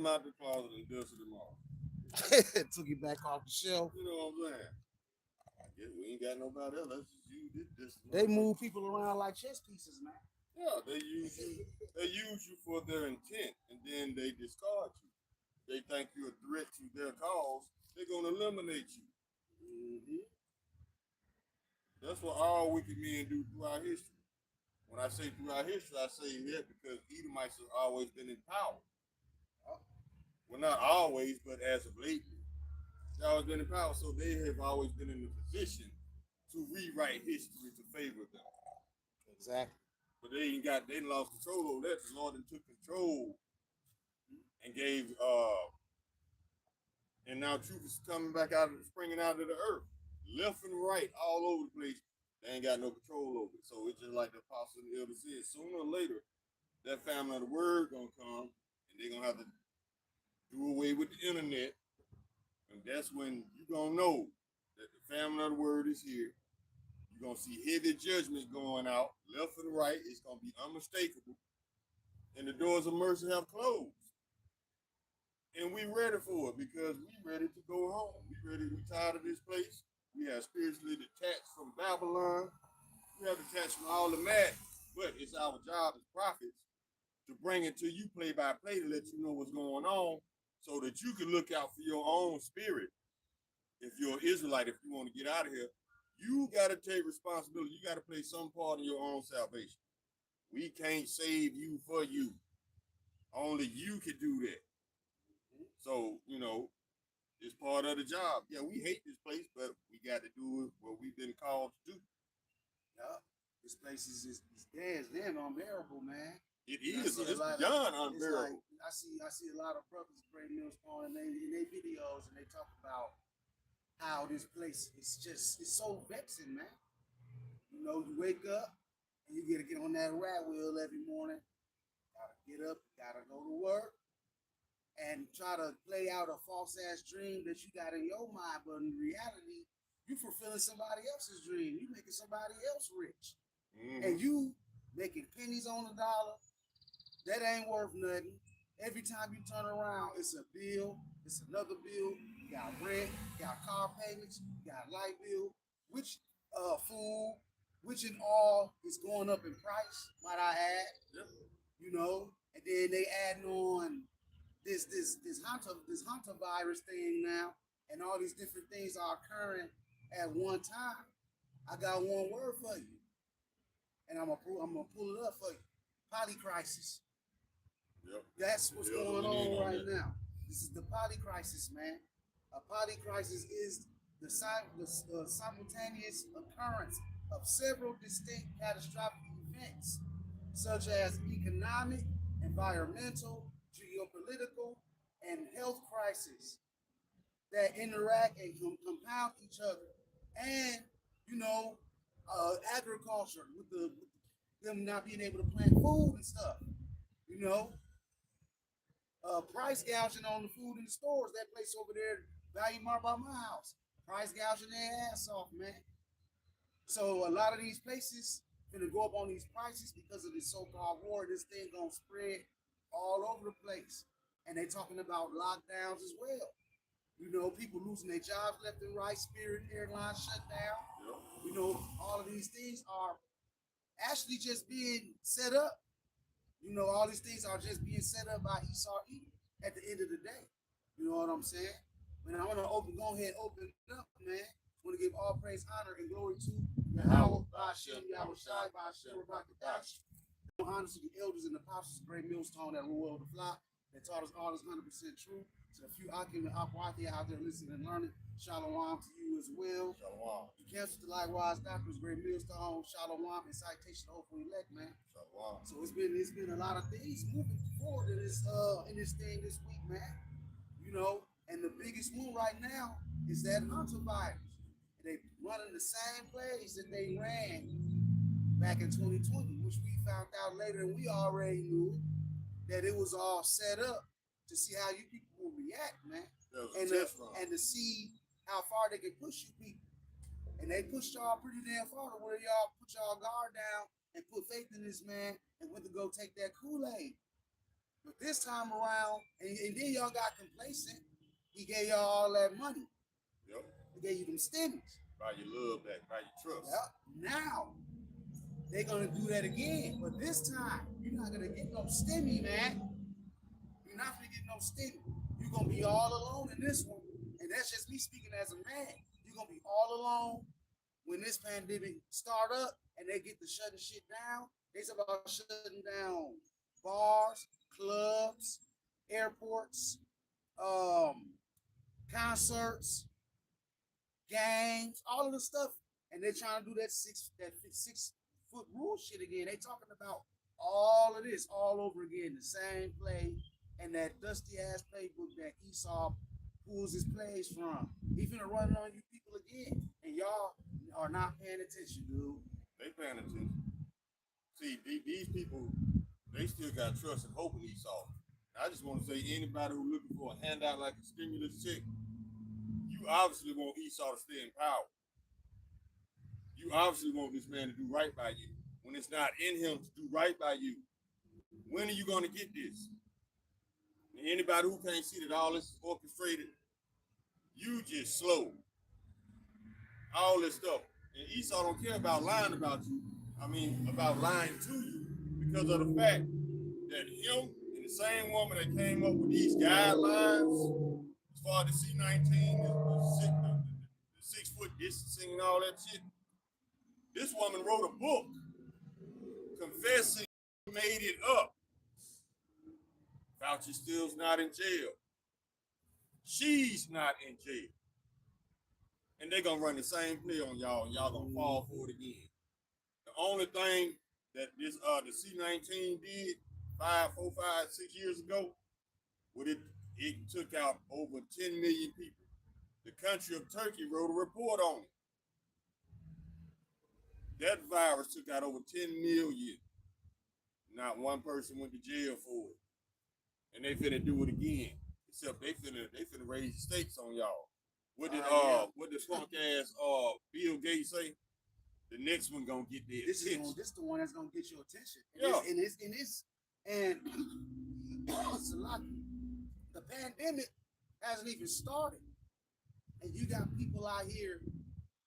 them out the closet and dusted them off. Took it back off the shelf. You know what I'm saying? I guess we ain't got nobody else. Let's just use this. They move people around like chess pieces, man. Yeah, they use you. They use you for their intent, and then they discard you. They think you're a threat to their cause. They're gonna eliminate you. Mm-hmm. That's what all wicked men do throughout history. When I say throughout history, I say that because Edomites have always been in power. Well, not always, but as of lately, they've always been in power. So they have always been in the position to rewrite history to favor them. Exactly. But they lost control over that. The Lord then took control and gave and now truth is coming back out of springing out of the earth, left and right, all over the place. They ain't got no control over it. So it's just like the apostle and the elder said, sooner or later, that family of the word gonna come and they're gonna have to do away with the internet. And that's when you're gonna know that the family of the word is here. You're gonna see heavy judgment going out, left and right. It's gonna be unmistakable. And the doors of mercy have closed. And we ready for it because we ready to go home. We tired of this place. We have spiritually detached from Babylon. We have detached from all the madness. But it's our job as prophets to bring it to you play by play to let you know what's going on so that you can look out for your own spirit. If you're an Israelite, if you want to get out of here, you got to take responsibility. You got to play some part in your own salvation. We can't save you for you. Only you can do that. So, it's part of the job. Yeah, we hate this place, but we got to do what we've been called to do. Yeah. This place is damn unbearable, man. It is. It's beyond unbearable. I see a lot of brothers, Great Millstone, and in their videos, and they talk about how this place is it's so vexing, man. You wake up and you gotta get on that rat wheel every morning. Gotta get up, gotta go to work, and try to play out a false ass dream that you got in your mind, but in reality, you fulfilling somebody else's dream. You making somebody else rich, and you making pennies on the dollar. That ain't worth nothing. Every time you turn around, it's a bill, it's another bill. You got rent, you got car payments, you got light bill, which food, which in all is going up in price, might I add. Yep. And then they adding on this hunter virus thing now, and all these different things are occurring at one time. I got one word for you, and I'm gonna pull it up for you. Polycrisis. Yep. That's what's going on right now. This is the polycrisis, man. A polycrisis is the simultaneous occurrence of several distinct catastrophic events, such as economic, environmental, geopolitical, and health crises that interact and compound each other. And, agriculture with them not being able to plant food and stuff. You know, price gouging on the food in the stores. That place over there, Value Mart by my house, price gouging their ass off, man. So a lot of these places gonna go up on these prices because of this so-called war. This thing gonna spread all over the place, and they talking about lockdowns as well. People losing their jobs left and right. Spirit Airlines shut down. All of these things are actually just being set up. All these things are just being set up by Esau Edom at the end of the day. You know what I'm saying? When I want to go ahead and open it up, man. I want to give all praise, honor, and glory to Yahweh, Bashem, Yahweh Shai, Bashem, Rabakadash. Honor to the elders and the apostles of Great Millstone that rule over the flock, that taught us all is 100% true. To the few Akim and Akwati out there listening and learning, shalom to you as well. Shalom. You cancel the likewise doctors, Great Millstone, shalom, and citation of hopeful elect, man. Shalom. So it's been a lot of things moving forward in this thing this week, man. And the biggest one right now is that hunter virus. They running the same plays that they ran back in 2020, which we found out later, and we already knew that it was all set up to see how you people will react, man, and to see how far they can push you people. And they pushed y'all pretty damn far to where y'all put y'all guard down and put faith in this man and went to go take that Kool-Aid. But this time around, and then y'all got complacent. He gave y'all all that money. Yep. He gave you them stimmies. Buy your love back, buy your trust. Yep. Now they're gonna do that again, but this time you're not gonna get no stimmy, man. You're not gonna get no stimmy. You're gonna be all alone in this one, and that's just me speaking as a man. You're gonna be all alone when this pandemic start up and they get to shutting shit down. They talk about shutting down bars, clubs, airports, concerts, games, all of the stuff, and they're trying to do that 6 foot rule shit again. They talking about all of this all over again, the same play and that dusty ass playbook that Esau pulls his plays from. He finna run it on you people again, and y'all are not paying attention, dude. They paying attention. See, these people, they still got trust and hope in Esau. I just want to say, anybody who's looking for a handout like a stimulus check, you obviously want Esau to stay in power. You obviously want this man to do right by you. When it's not in him to do right by you, when are you going to get this? And anybody who can't see that all this is orchestrated, you just slow. All this stuff. And Esau don't care about lying about you. I mean, about lying to you because of the fact that him and the same woman that came up with these guidelines as far as the C-19, the 6 foot distancing and all that shit, this woman wrote a book confessing she made it up. Fauci still's not in jail. She's not in jail. And they're going to run the same play on y'all, and y'all going to fall for it again. The only thing that this the C-19 did 4, 5, 6 years ago, what it took out over 10 million people. The country of Turkey wrote a report on it. That virus took out over 10 million. Not one person went to jail for it. And they finna do it again. Except they finna raise the stakes on y'all. What did punk ass Bill Gates say? The next one gonna get their attention. This is the one that's gonna get your attention. And It's a lot. The pandemic hasn't even started, and you got people out here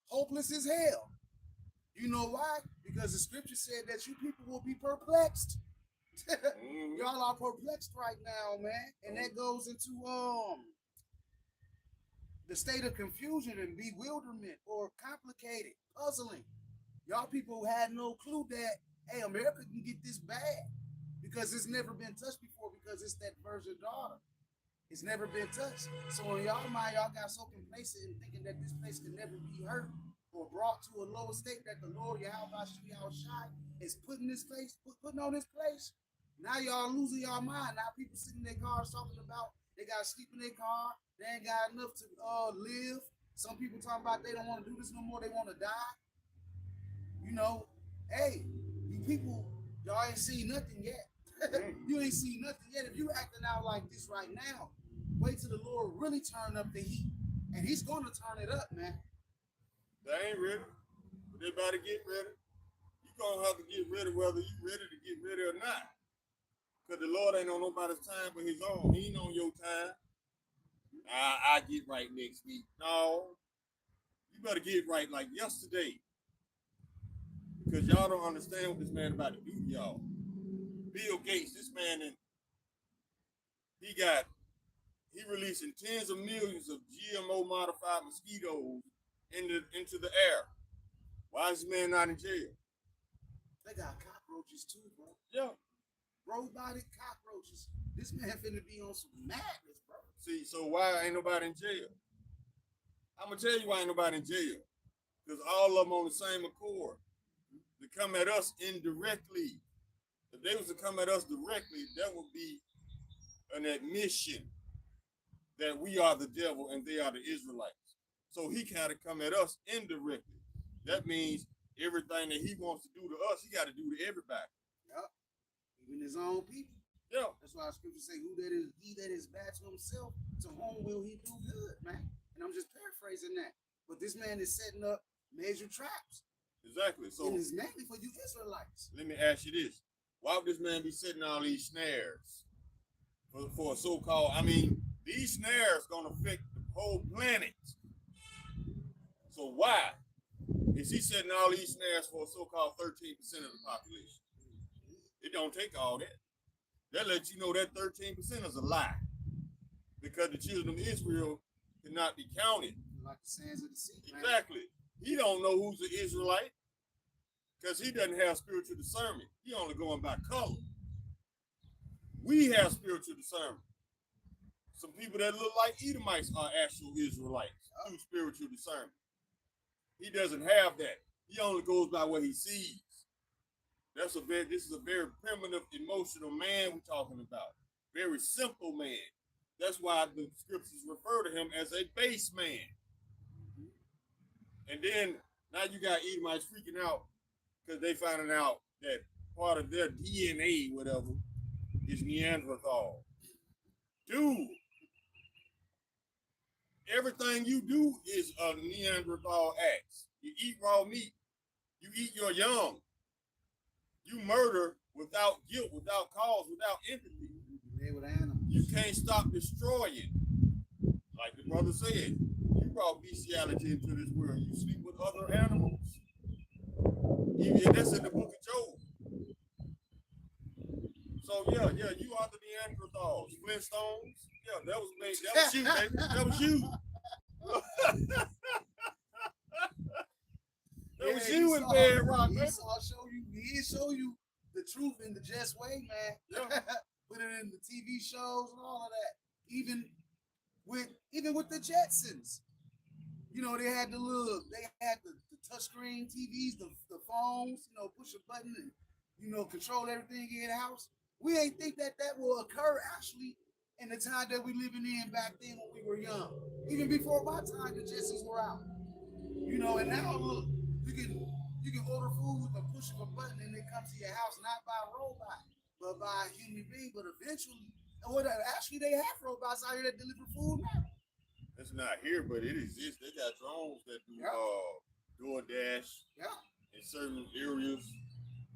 hopeless as hell. You know why? Because the scripture said that you people will be perplexed. Y'all are perplexed right now, man, and that goes into the state of confusion and bewilderment or complicated, puzzling. Y'all people had no clue that, hey, America can get this bad because it's never been touched before because it's that virgin daughter. It's never been touched. So in y'all mind, y'all got so complacent in thinking that this place can never be hurt or brought to a lower state that the Lord Yahweh Shai is putting on this place. Now y'all losing y'all mind. Now people sitting in their cars talking about they got to sleep in their car. They ain't got enough to live. Some people talking about they don't want to do this no more. They want to die. You know, hey, you people, y'all ain't seen nothing yet. You ain't seen nothing yet. If you acting out like this right now, wait till the Lord really turn up the heat. And he's going to turn it up, man. They ain't ready. But they better get ready. You going to have to get ready whether you ready to get ready or not. Because the Lord ain't on nobody's time but his own. He ain't on your time. I get right next week. No. You better get right like yesterday. Because y'all don't understand what this man about to do to y'all. Bill Gates, this man, he releasing tens of millions of GMO modified mosquitoes into the air. Why is this man not in jail? They got cockroaches too, bro. Yeah. Robotic cockroaches. This man finna be on some madness, bro. See, so why ain't nobody in jail? I'm gonna tell you why ain't nobody in jail. Because all of them on the same accord. To come at us indirectly. If they was to come at us directly, that would be an admission that we are the devil and they are the Israelites. So he kind of come at us indirectly. That means everything that he wants to do to us, he got to do to everybody. Yep. Even his own people. Yeah. That's why the scripture say, he that is bad to himself, to whom will he do good, man? And I'm just paraphrasing that. But this man is setting up major traps. Exactly. So and it's mainly for you Israelites. Let me ask you this. Why would this man be setting all these snares? for a so-called. I mean, these snares gonna affect the whole planet. So why is he setting all these snares for a so-called 13% of the population? It don't take all that. That lets you know that 13% is a lie, because the children of Israel cannot be counted. Like the sands of the sea. Exactly. He don't know who's an Israelite because he doesn't have spiritual discernment. He only going by color. We have spiritual discernment. Some people that look like Edomites are actual Israelites through spiritual discernment. He doesn't have that. He only goes by what he sees. This is a very primitive, emotional man we're talking about. Very simple man. That's why the scriptures refer to him as a base man. And then now you got Edomites freaking out because they finding out that part of their DNA, whatever, is Neanderthal. Dude, everything you do is a Neanderthal act. You eat raw meat. You eat your young. You murder without guilt, without cause, without empathy. You can't stop destroying. Like the brother said, you brought bestiality into this world. You sleep with other animals. Even that's in the book of Job. So yeah, you are the Neanderthals, Flintstones. Yeah, that was you, baby. That was you. That was you in Bedrock, man. He show you the truth in the just way, man. Yeah. Put it in the TV shows and all of that. Even with the Jetsons. You know, they had the touchscreen TVs, the phones, you know, push a button and, you know, control everything in the house. We ain't think that will occur actually in the time that we living in back then when we were young. Even before my time, the Jetsons were out. You know, and now look, you can order food with the push of a button and it comes to your house, not by a robot, but by a human being. But eventually, actually they have robots out here that deliver food now. It's not here, but it exists. They got drones that do DoorDash. Yeah. In certain areas.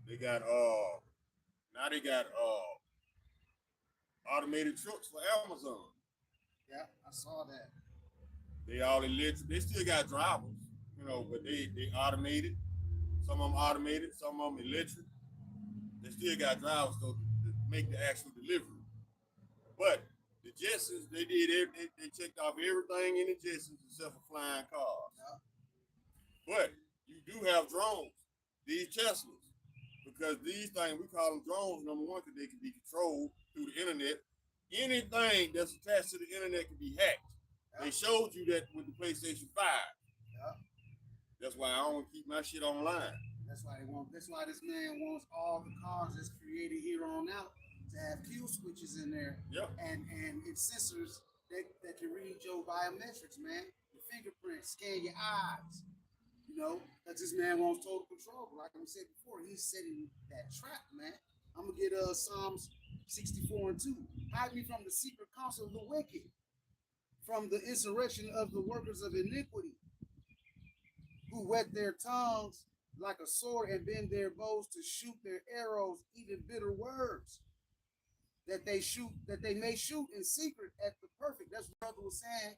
They got now they got automated trucks for Amazon. Yeah, I saw that. They all electric. They still got drivers, you know, but they automated. Some of them automated, some of them electric. They still got drivers though to make the actual delivery. But the Jetsons, they checked off everything in the Jetsons except for flying cars. Yeah. But you do have drones, these Teslas, because these things, we call them drones, number one, because they can be controlled through the internet. Anything that's attached to the internet can be hacked. Yeah. They showed you that with the PlayStation 5. Yeah. That's why I don't keep my shit online. That's why this man wants all the cars that's created here on out to have kill switches in there. Yep. And it's sensors that can read your biometrics, man. Your fingerprints, scan your eyes. You know, because this man wants total control. But like I said before, he's setting that trap, man. I'm gonna get Psalms 64 and 2. Hide me from the secret counsel of the wicked, from the insurrection of the workers of iniquity, who wet their tongues like a sword and bend their bows to shoot their arrows, even bitter words, that they may shoot in secret at the perfect. That's what brother was saying,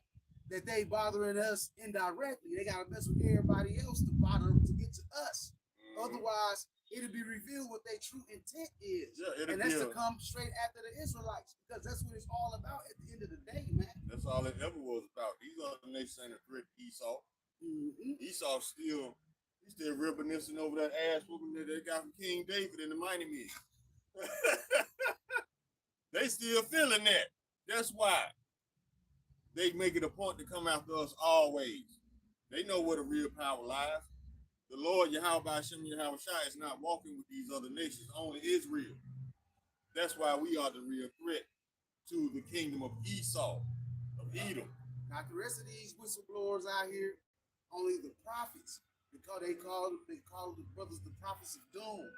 that they bothering us indirectly. They got to mess with everybody else to bother them to get to us. Otherwise, it'll be revealed what their true intent is. Yeah, and that's to come straight after the Israelites, because that's what it's all about at the end of the day, man. That's all it ever was about. These other nations ain't a threat to Esau. Mm-hmm. Esau he's still reminiscing over that ass whooping that they got from King David in the Mighty Men. They still feeling that. That's why they make it a point to come after us always. They know where the real power lies. The Lord Yahweh Hashem Yahweh Shai is not walking with these other nations, only Israel. That's why we are the real threat to the kingdom of Esau, of Edom. Not the rest of these whistleblowers out here, only the prophets, because they call the brothers the prophets of doom.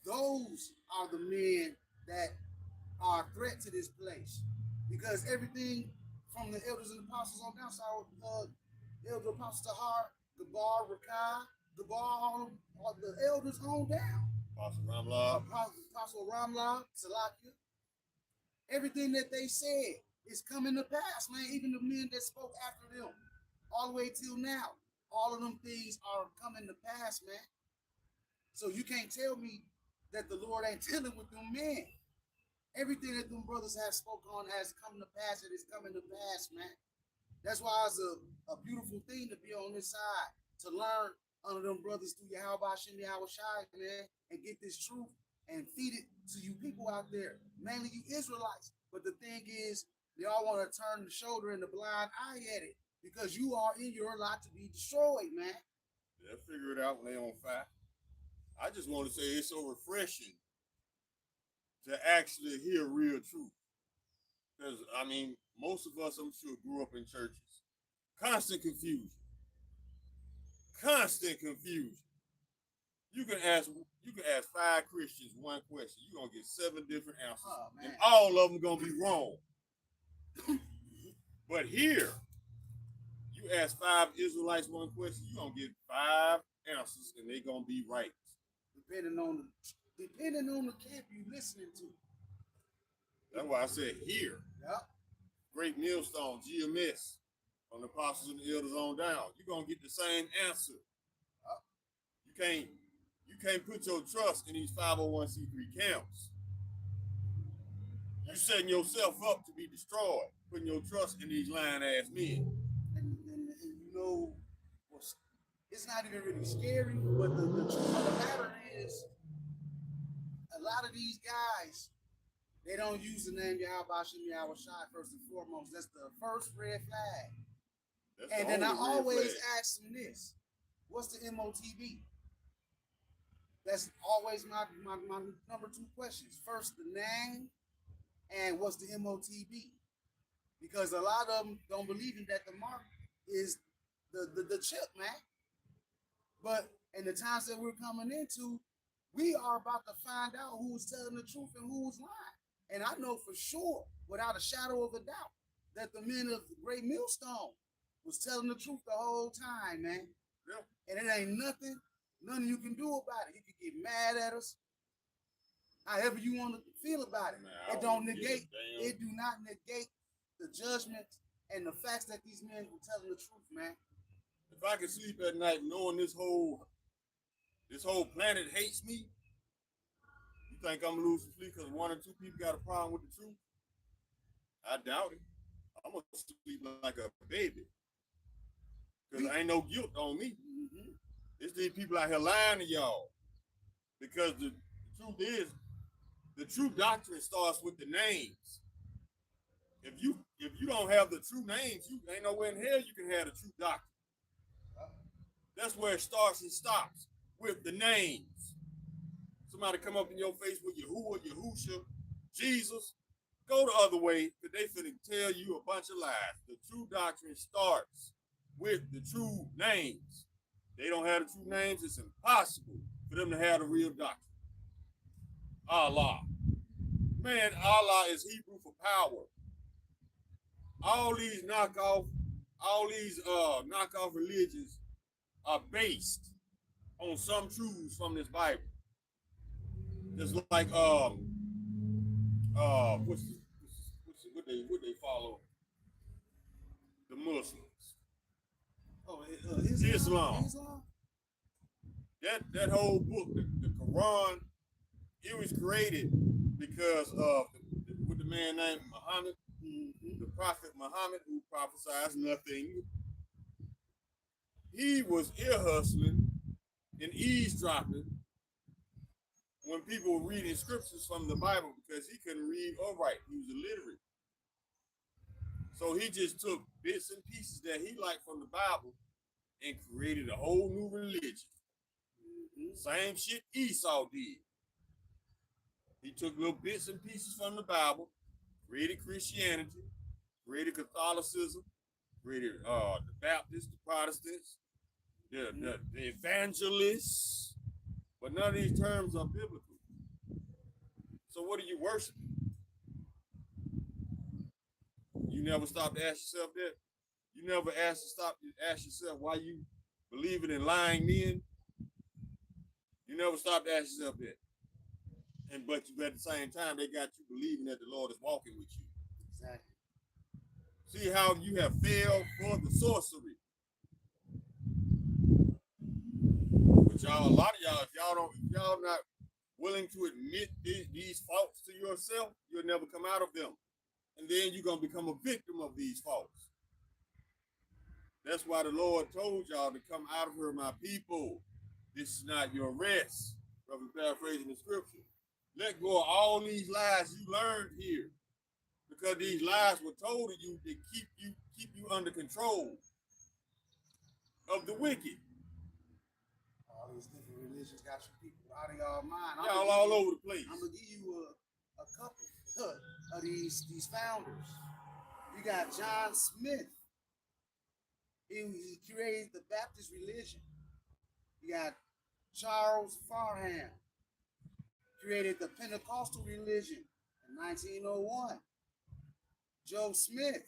Those are the men that are a threat to this place, because everything from the elders and apostles on down, so elder apostle Tahar, Gabar, Rakai, Gabar, all the elders on down. Apostle Ramlah, Apostle Ramlah, Salakia, Everything that they said is coming to pass, man. Even the men that spoke after them, all the way till now, all of them things are coming to pass, man. So you can't tell me that the Lord ain't dealing with them men. Everything that them brothers have spoke on has come to pass. It is coming to pass, man. That's why it's a beautiful thing to be on this side, to learn under them brothers through Yahweh Shem Yahweh Shai, man, and get this truth and feed it to you people out there, mainly you Israelites. But the thing is, they all want to turn the shoulder and the blind eye at it because you are in your lot to be destroyed, man. They'll figure it out when they're on fire. I just want to say it's so refreshing to actually hear real truth. Because, I mean, most of us, I'm sure, grew up in churches. Constant confusion. Constant confusion. You can ask 5 Christians one question. You're gonna get 7 different answers. Oh, And man. all of them gonna be wrong. But here, you ask 5 Israelites one question, you're gonna get 5 answers and they're gonna be right. Depending on the camp you listening to. That's why I said here. Yep. Great Millstone, GMS, from the apostles and the elders on down. You're gonna get the same answer. You can't put your trust in these 501c3 camps. You're setting yourself up to be destroyed, putting your trust in these lying ass men. And you know, it's not even really scary, but the truth of the matter is, a lot of these guys, they don't use the name Yahweh Shem Yahweh Shai first and foremost. That's the first red flag. That's And the then I only red always flag. ask them this: what's the MOTB? That's always my number 2 questions. First, the name, and what's the MOTB? Because a lot of them don't believe in that the mark is the chip, man. But in the times that we're coming into, we are about to find out who's telling the truth and who's lying. And I know for sure, without a shadow of a doubt, that the men of the Great Millstone was telling the truth the whole time, man. Yeah. And it ain't nothing you can do about it. You can get mad at us, however you want to feel about it. Man, I It don't don't give a negate. damn. It do not negate the judgment and the facts that these men were telling the truth, man. If I can sleep at night knowing this whole planet hates me, you think I'm losing sleep because 1 or 2 people got a problem with the truth? I doubt it. I'm gonna sleep like a baby because ain't no guilt on me. Mm-hmm. It's these people out here lying to y'all. Because the truth is, the true doctrine starts with the names. If you don't have the true names, you ain't nowhere in hell you can have the true doctrine. That's where it starts and stops, with the names. Somebody come up in your face with Yahuwah, Yahusha, Jesus, go the other way, because they finna tell you a bunch of lies. The true doctrine starts with the true names. They don't have the true names, it's impossible for them to have the real doctrine. Allah. Man, Allah is Hebrew for power. All these knockoff religions are based on some truths from this Bible. Just like what they follow? The Muslims. Oh, Islam. That whole book, the Quran, it was created because of with the man named Muhammad, the Prophet Muhammad, who prophesies nothing. He was ear hustling and eavesdropping when people were reading scriptures from the Bible because he couldn't read or write. He was illiterate. So he just took bits and pieces that he liked from the Bible and created a whole new religion. Same shit Esau did. He took little bits and pieces from the Bible, created Christianity, created Catholicism, created the Baptists, the Protestants, the evangelists, but none of these terms are biblical. So what are you worshiping? You never stop to ask yourself that? You never stop to ask yourself why you believe in lying men? You never stop to ask yourself that. but you at the same time they got you believing that the Lord is walking with you. Exactly. See how you have failed for the sorcery. But y'all, a lot of y'all, if y'all not willing to admit these faults to yourself, you'll never come out of them. And then you're gonna become a victim of these faults. That's why the Lord told y'all to come out of her, my people. This is not your rest. Brother, paraphrasing the scripture. Let go of all these lies you learned here, because these lies were told to you to keep you under control of the wicked. All these different religions got you people out of y'all mind. Y'all all over the place. I'm gonna give you a couple of these founders. You got John Smith. He created the Baptist religion. You got Charles Farham, created the Pentecostal religion in 1901. Joe Smith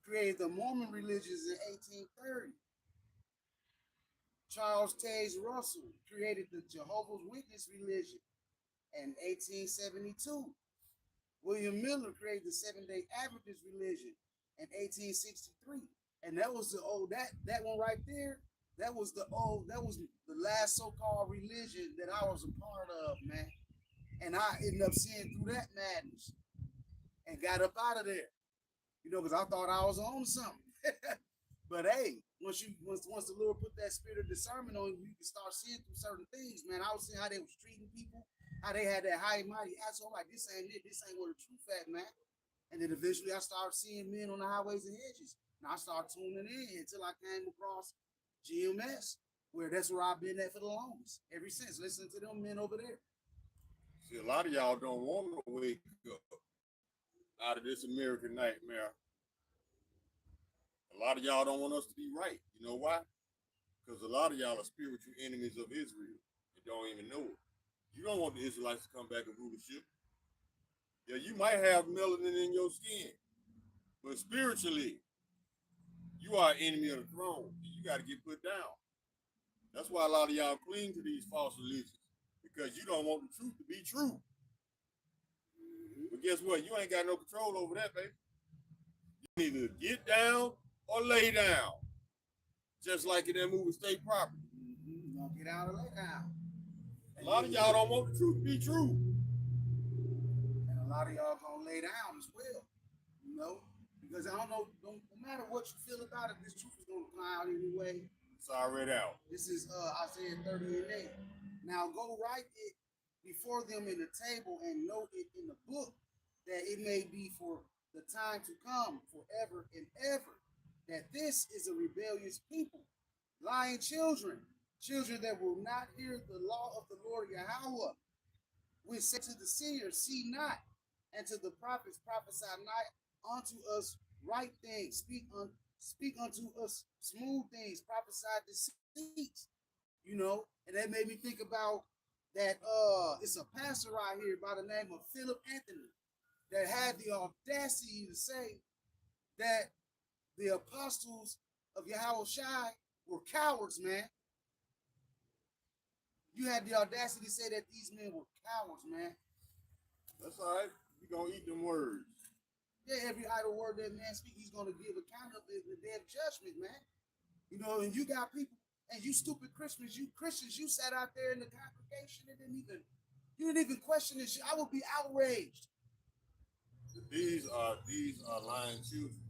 created the Mormon religions in 1830. Charles Taze Russell created the Jehovah's Witness religion in 1872. William Miller created the Seventh-day Adventist religion in 1863. And that was the that one right there. That was the last so-called religion that I was a part of, man. And I ended up seeing through that madness and got up out of there, because I thought I was on something. But hey, once the Lord put that spirit of discernment on you, you can start seeing through certain things, man. I was seeing how they was treating people, how they had that high and mighty asshole, like this ain't it, this ain't where the truth at, man. And then eventually I started seeing men on the highways and hedges. And I started tuning in until I came across GMS, where that's where I've been at for the longest, ever since, listening to them men over there. See, a lot of y'all don't want to wake up out of this American nightmare. A lot of y'all don't want us to be right. You know why? Because a lot of y'all are spiritual enemies of Israel and don't even know it. You don't want the Israelites to come back in rulership. Yeah, you might have melanin in your skin, but spiritually, you are an enemy of the throne. You got to get put down. That's why a lot of y'all cling to these false religions, because you don't want the truth to be true. But guess what? You ain't got no control over that, baby. You either get down or lay down. Just like in that movie State Property. You gonna get out or lay down. A lot of y'all don't want the truth to be true. And a lot of y'all gonna lay down as well. Because I don't know, no matter what you feel about it, this truth is gonna come out anyway. It's already out. This is Isaiah 30 and 8. Now go write it before them in the table and note it in the book, that it may be for the time to come forever and ever, that this is a rebellious people, lying children that will not hear the law of the Lord Yahweh, which said to the seer, see not, and to the prophets, prophesy not unto us right things, speak unto us smooth things, prophesy deceits, and that made me think about that it's a pastor right here by the name of Philip Anthony that had the audacity to say that the apostles of Yahweh Shai were cowards, man. You had the audacity to say that these men were cowards, man. That's all right. We're going to eat them words. Yeah, every idle word that man speaks, he's going to give account of it in the day of judgment, man. And you got people, and you stupid Christians, you sat out there in the congregation and you didn't even question this shit. I would be outraged. These are lying children.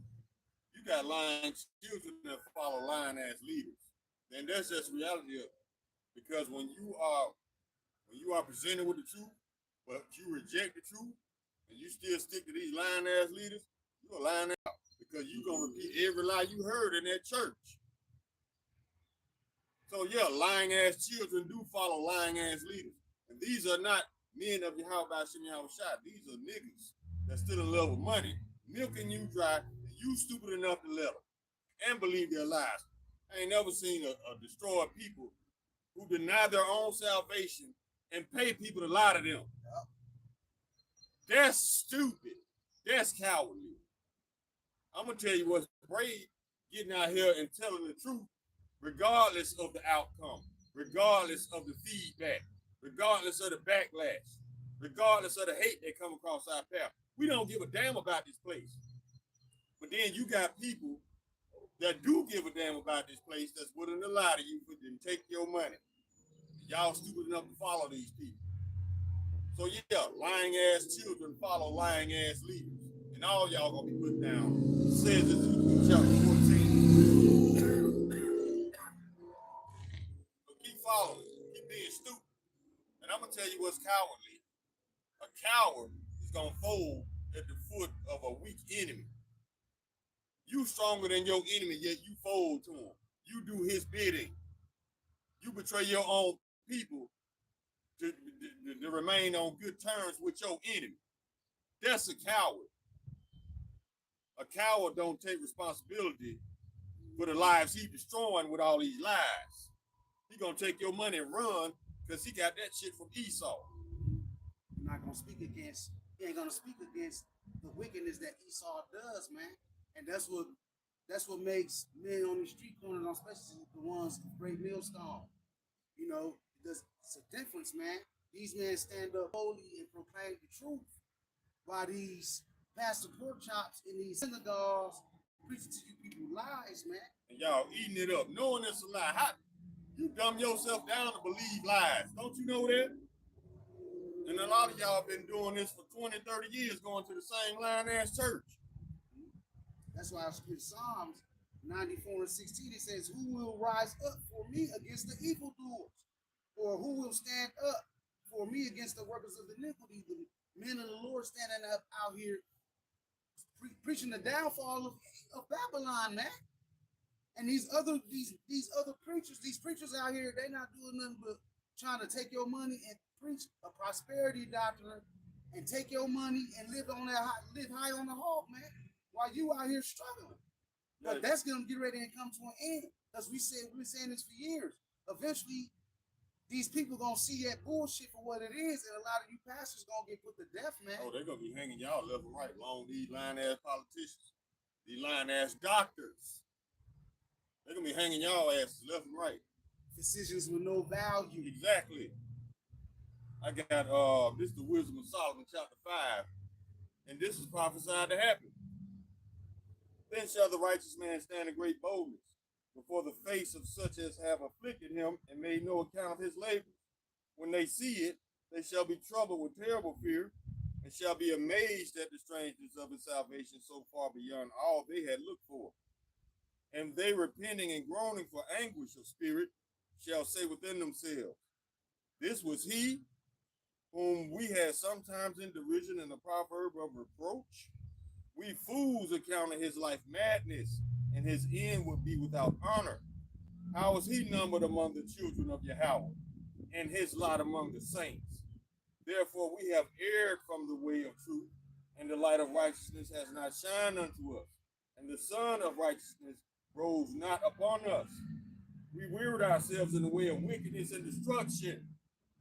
You got lying children that follow lying ass leaders. And that's just reality of it. Because when you are presented with the truth, but you reject the truth, and you still stick to these lying ass leaders, you're lying out, because you're gonna repeat every lie you heard in that church. So yeah, lying ass children do follow lying ass leaders. And these are not men of Yahweh Shem Yahweh Shai. These are niggas that's still in love with money, milking you dry, and you stupid enough to let them and believe their lies. I ain't never seen a destroyed people who deny their own salvation and pay people to lie to them. That's stupid. That's cowardly. I'm going to tell you what's brave, getting out here and telling the truth, regardless of the outcome, regardless of the feedback, regardless of the backlash, regardless of the hate that come across our path. We don't give a damn about this place. But then you got people that do give a damn about this place that's willing to lie to you and take your money. Y'all stupid enough to follow these people. So yeah, lying ass children follow lying ass leaders. And all y'all gonna be put down. Says Ezekiel chapter 14. So keep following, keep being stupid. And I'm gonna tell you what's cowardly. A coward is gonna fold at the foot of a weak enemy. You stronger than your enemy, yet you fold to him. You do his bidding. You betray your own people to remain on good terms with your enemy. That's a coward. A coward don't take responsibility for the lives he's destroying with all these lies. He gonna take your money and run because he got that shit from Esau. You're not gonna speak against. He ain't gonna speak against the wickedness that Esau does, man. And that's what makes men on the street corners, especially the ones with great millstone. You know, it's a difference, man. These men stand up boldly and proclaim the truth, while these pastor pork chops in these synagogues preaching to you people lies, man. And y'all eating it up, knowing it's a lie. How you dumb yourself down to believe lies? Don't you know that? And a lot of y'all been doing this for 20, 30 years, going to the same lying ass church. That's why I in Psalms 94 and 16, it says, who will rise up for me against the evildoers? Or who will stand up for me against the workers of iniquity? The men of the Lord standing up out here preaching the downfall of Babylon, man. And these other preachers, these preachers out here, they're not doing nothing but trying to take your money and preach a prosperity doctrine and take your money and live high on the hog, man, while you out here struggling. But that's gonna get ready and come to an end. Because we've been saying this for years. Eventually, these people gonna see that bullshit for what it is, and a lot of you pastors gonna get put to death, man. Oh, they're gonna be hanging y'all left and right, along these lying ass politicians, these lying ass doctors. They're gonna be hanging y'all asses left and right. Decisions with no value. Exactly. I got this is the Wisdom of Solomon, chapter 5, and this is prophesied to happen. Then shall the righteous man stand in great boldness before the face of such as have afflicted him and made no account of his labors. When they see it, they shall be troubled with terrible fear, and shall be amazed at the strangeness of his salvation so far beyond all they had looked for. And they, repenting and groaning for anguish of spirit, shall say within themselves, this was he whom we had sometimes in derision in the proverb of reproach. We fools accounted his life madness, and his end would be without honor. How is he numbered among the children of Yahweh, and his lot among the saints? Therefore we have erred from the way of truth, and the light of righteousness has not shined unto us, and the sun of righteousness rose not upon us. We wearied ourselves in the way of wickedness and destruction.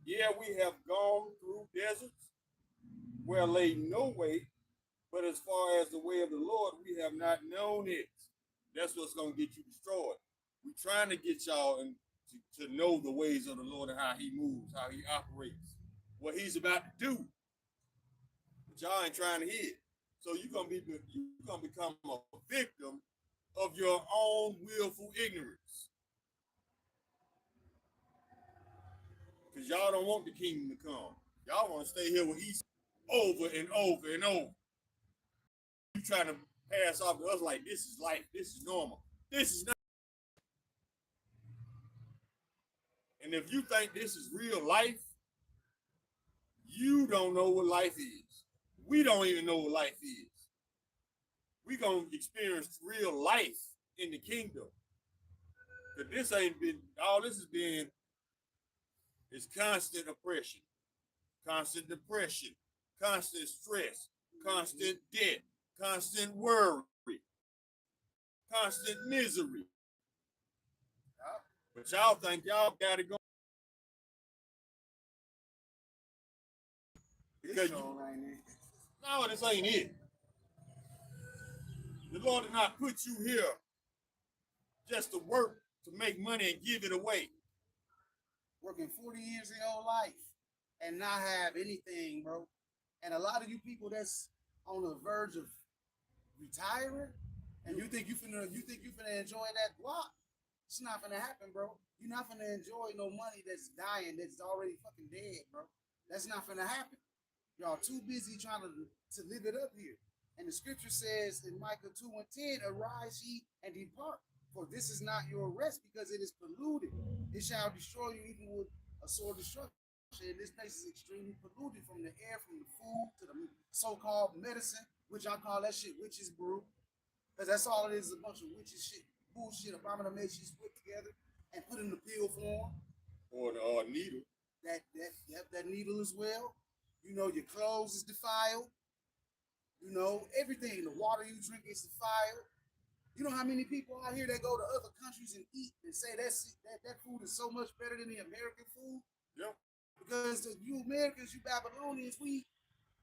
Yeah, we have gone through deserts where lay no way, but as far as the way of the Lord, we have not known it. That's what's going to get you destroyed. We're trying to get y'all to know the ways of the Lord and how he moves, how he operates, what he's about to do. But y'all ain't trying to hear it. So you're going to become a victim of your own willful ignorance. Because y'all don't want the kingdom to come. Y'all want to stay here with he's over and over and over. You trying to pass off to us like this is life, this is normal. This is not. And if you think this is real life, you don't know what life is. We don't even know what life is. We're going to experience real life in the kingdom. But this ain't been, all this has been is constant oppression, constant depression, constant stress, constant debt, constant worry, constant misery. But y'all think y'all got it going. Because no, this ain't it. The Lord did not put you here just to work, to make money and give it away. Working 40 years of your life. and not have anything, bro. And a lot of you people that's on the verge of retiring, and you think you finna enjoy that block. It's not gonna happen, bro. You're not gonna enjoy no money that's dying, that's already fucking dead, bro. That's not gonna happen. Y'all too busy trying to live it up here. And the scripture says in Micah 2 and 10, arise ye and depart, for this is not your rest, because it is polluted. It shall destroy you even with a sore destruction. And this place is extremely polluted, from the air, from the food, to the so-called medicine, which I call that shit witches brew. Because that's all it is, a bunch of witches shit, bullshit, abominations put together and put in the pill form. Or the needle. That needle as well. You know, your clothes is defiled. You know, everything. The water you drink is defiled. You know how many people out here that go to other countries and eat and say that food is so much better than the American food? Yep. Because you Americans, you Babylonians, we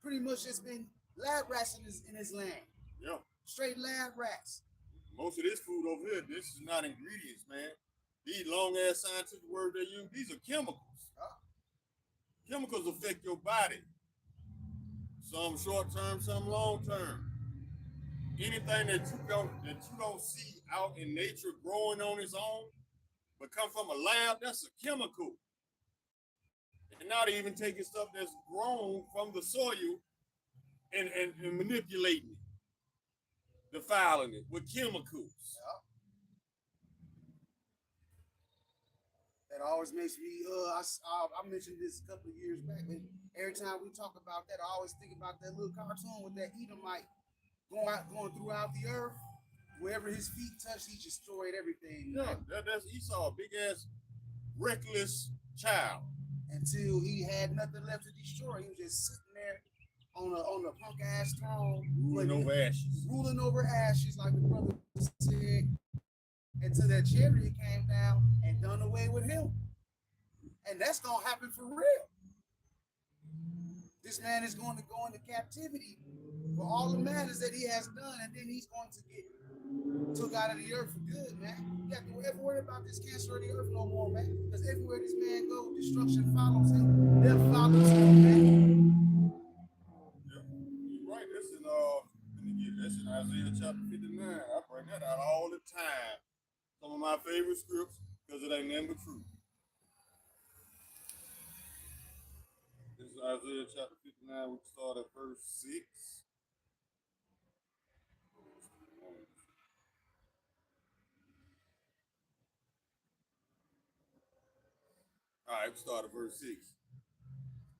pretty much just been lab rats in this land. Yep. Straight lab rats. Most of this food over here, this is not ingredients, man. These long ass scientific words they use, these are chemicals. Chemicals affect your body. Some short term, some long term. Anything that you don't see out in nature growing on its own, but come from a lab, that's a chemical. And not even taking stuff that's grown from the soil and manipulating it, defiling it with chemicals. That always makes me, I mentioned this a couple of years back, but every time we talk about that, I always think about that little cartoon with that Edomite going throughout the earth. Wherever his feet touched, he destroyed everything. Yeah, that's Esau, a big ass, reckless child. Until he had nothing left to destroy. He was just sitting there on a punk ass throne. Ruling over ashes. Ruling over ashes, like the brother said. Until that chariot came down and done away with him. And that's going to happen for real. This man is going to go into captivity for all the matters that he has done, and then he's going to get took out of the earth for good, man. You have to ever worry about this cancer of the earth no more, man. Because everywhere this man goes, destruction follows him. Death follows him, man. Yeah, you're right. That's in Isaiah chapter 59. I bring that out all the time. Some of my favorite scripts, because it ain't nothing but truth. This is Isaiah chapter 59. We start at verse 6. All right, we start at verse 6.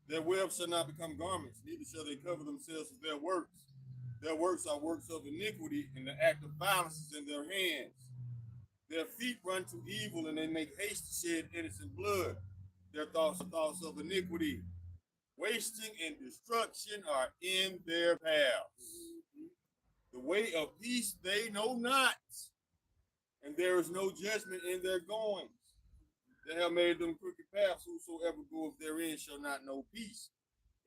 Their webs shall not become garments, neither shall they cover themselves with their works. Their works are works of iniquity, and the act of violence is in their hands. Their feet run to evil, and they make haste to shed innocent blood. Their thoughts are thoughts of iniquity. Wasting and destruction are in their paths. The way of peace they know not, and there is no judgment in their goings. They have made them crooked paths. Whosoever goeth therein shall not know peace.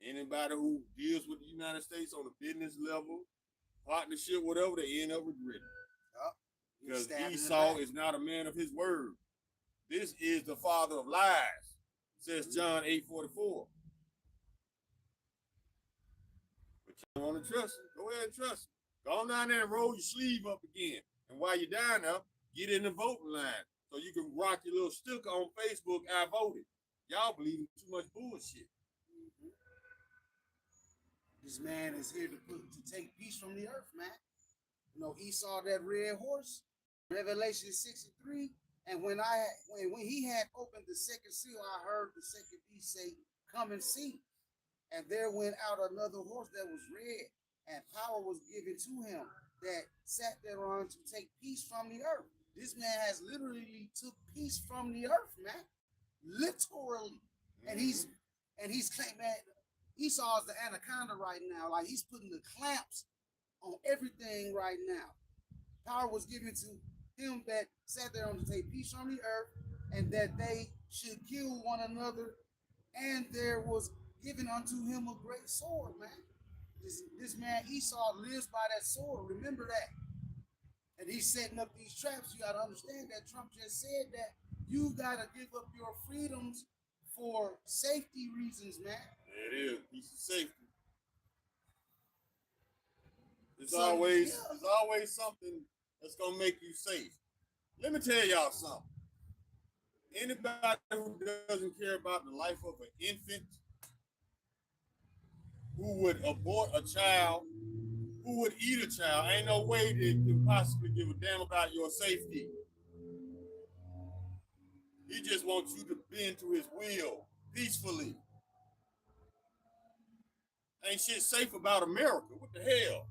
Anybody who deals with the United States on a business level, partnership, whatever, they end up regretting. Because Esau is not a man of his word. This is the father of lies, says John 8:44. But you want to trust him? Go ahead and trust him. Go on down there and roll your sleeve up again. And while you're down there, get in the voting line so you can rock your little sticker on Facebook, I voted. Y'all believe in too much bullshit. This man is here to take peace from the earth, man. You know, Esau, that red horse, Revelation 6:3. And when he had opened the second seal, I heard the second beast say, "Come and see." And there went out another horse that was red, and power was given to him that sat thereon to take peace from the earth. This man has literally took peace from the earth, man. Literally. And he's claiming that Esau is the anaconda right now. Like, he's putting the clamps on everything right now. Power was given to him that sat there on to take peace from the earth, and that they should kill one another. And there was given unto him a great sword, man. This man Esau lives by that sword. Remember that. And he's setting up these traps. You got to understand that Trump just said that you got to give up your freedoms for safety reasons, man. There it is, piece of safety. There's So, always yeah. there's always something that's gonna make you safe. Let me tell y'all something. Anybody who doesn't care about the life of an infant, who would abort a child, who would eat a child, ain't no way they can possibly give a damn about your safety. He just wants you to bend to his will peacefully. Ain't shit safe about America. What the hell?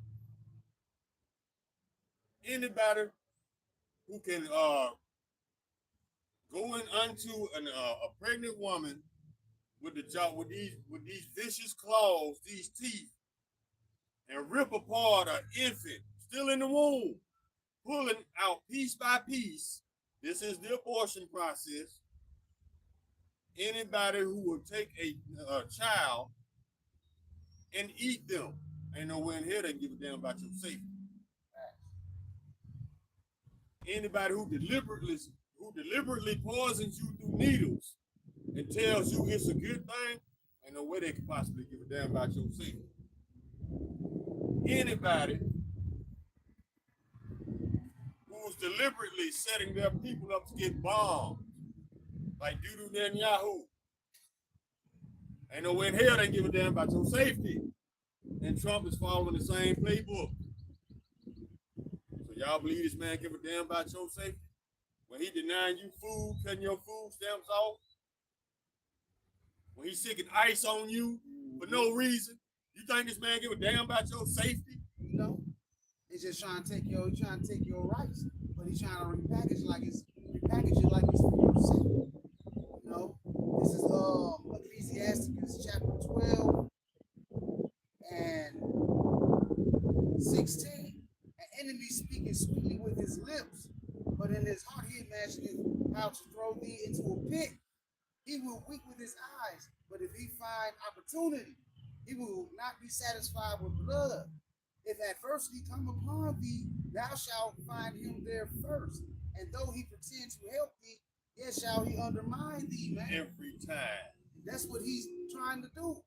Anybody who can go in unto a pregnant woman with the jaw with these vicious claws, these teeth, and rip apart an infant still in the womb, pulling out piece by piece. This is the abortion process. Anybody who will take a child and eat them, ain't nowhere in here that give a damn about your safety. Anybody who deliberately poisons you through needles and tells you it's a good thing, ain't no way they could possibly give a damn about your safety. Anybody who's deliberately setting their people up to get bombed, like Dudu Netanyahu, ain't no way in hell they give a damn about your safety. And Trump is following the same playbook. So y'all believe this man give a damn about your safety? When he denying you food, cutting your food stamps off, when he's sticking ice on you for no reason, you think this man give a damn about your safety? No, he's just trying to take your rights, but he's trying to repackage it like it's for your sake. You know, this is Ecclesiasticus chapter 12 and 16. An enemy speaking sweetly with his lips, but in his heart he imagineth how to throw thee into a pit. He will wink with his eyes, but if he find opportunity, he will not be satisfied with blood. If adversity come upon thee, thou shalt find him there first. And though he pretend to help thee, yet shall he undermine thee, man. Every time. That's what he's trying to do.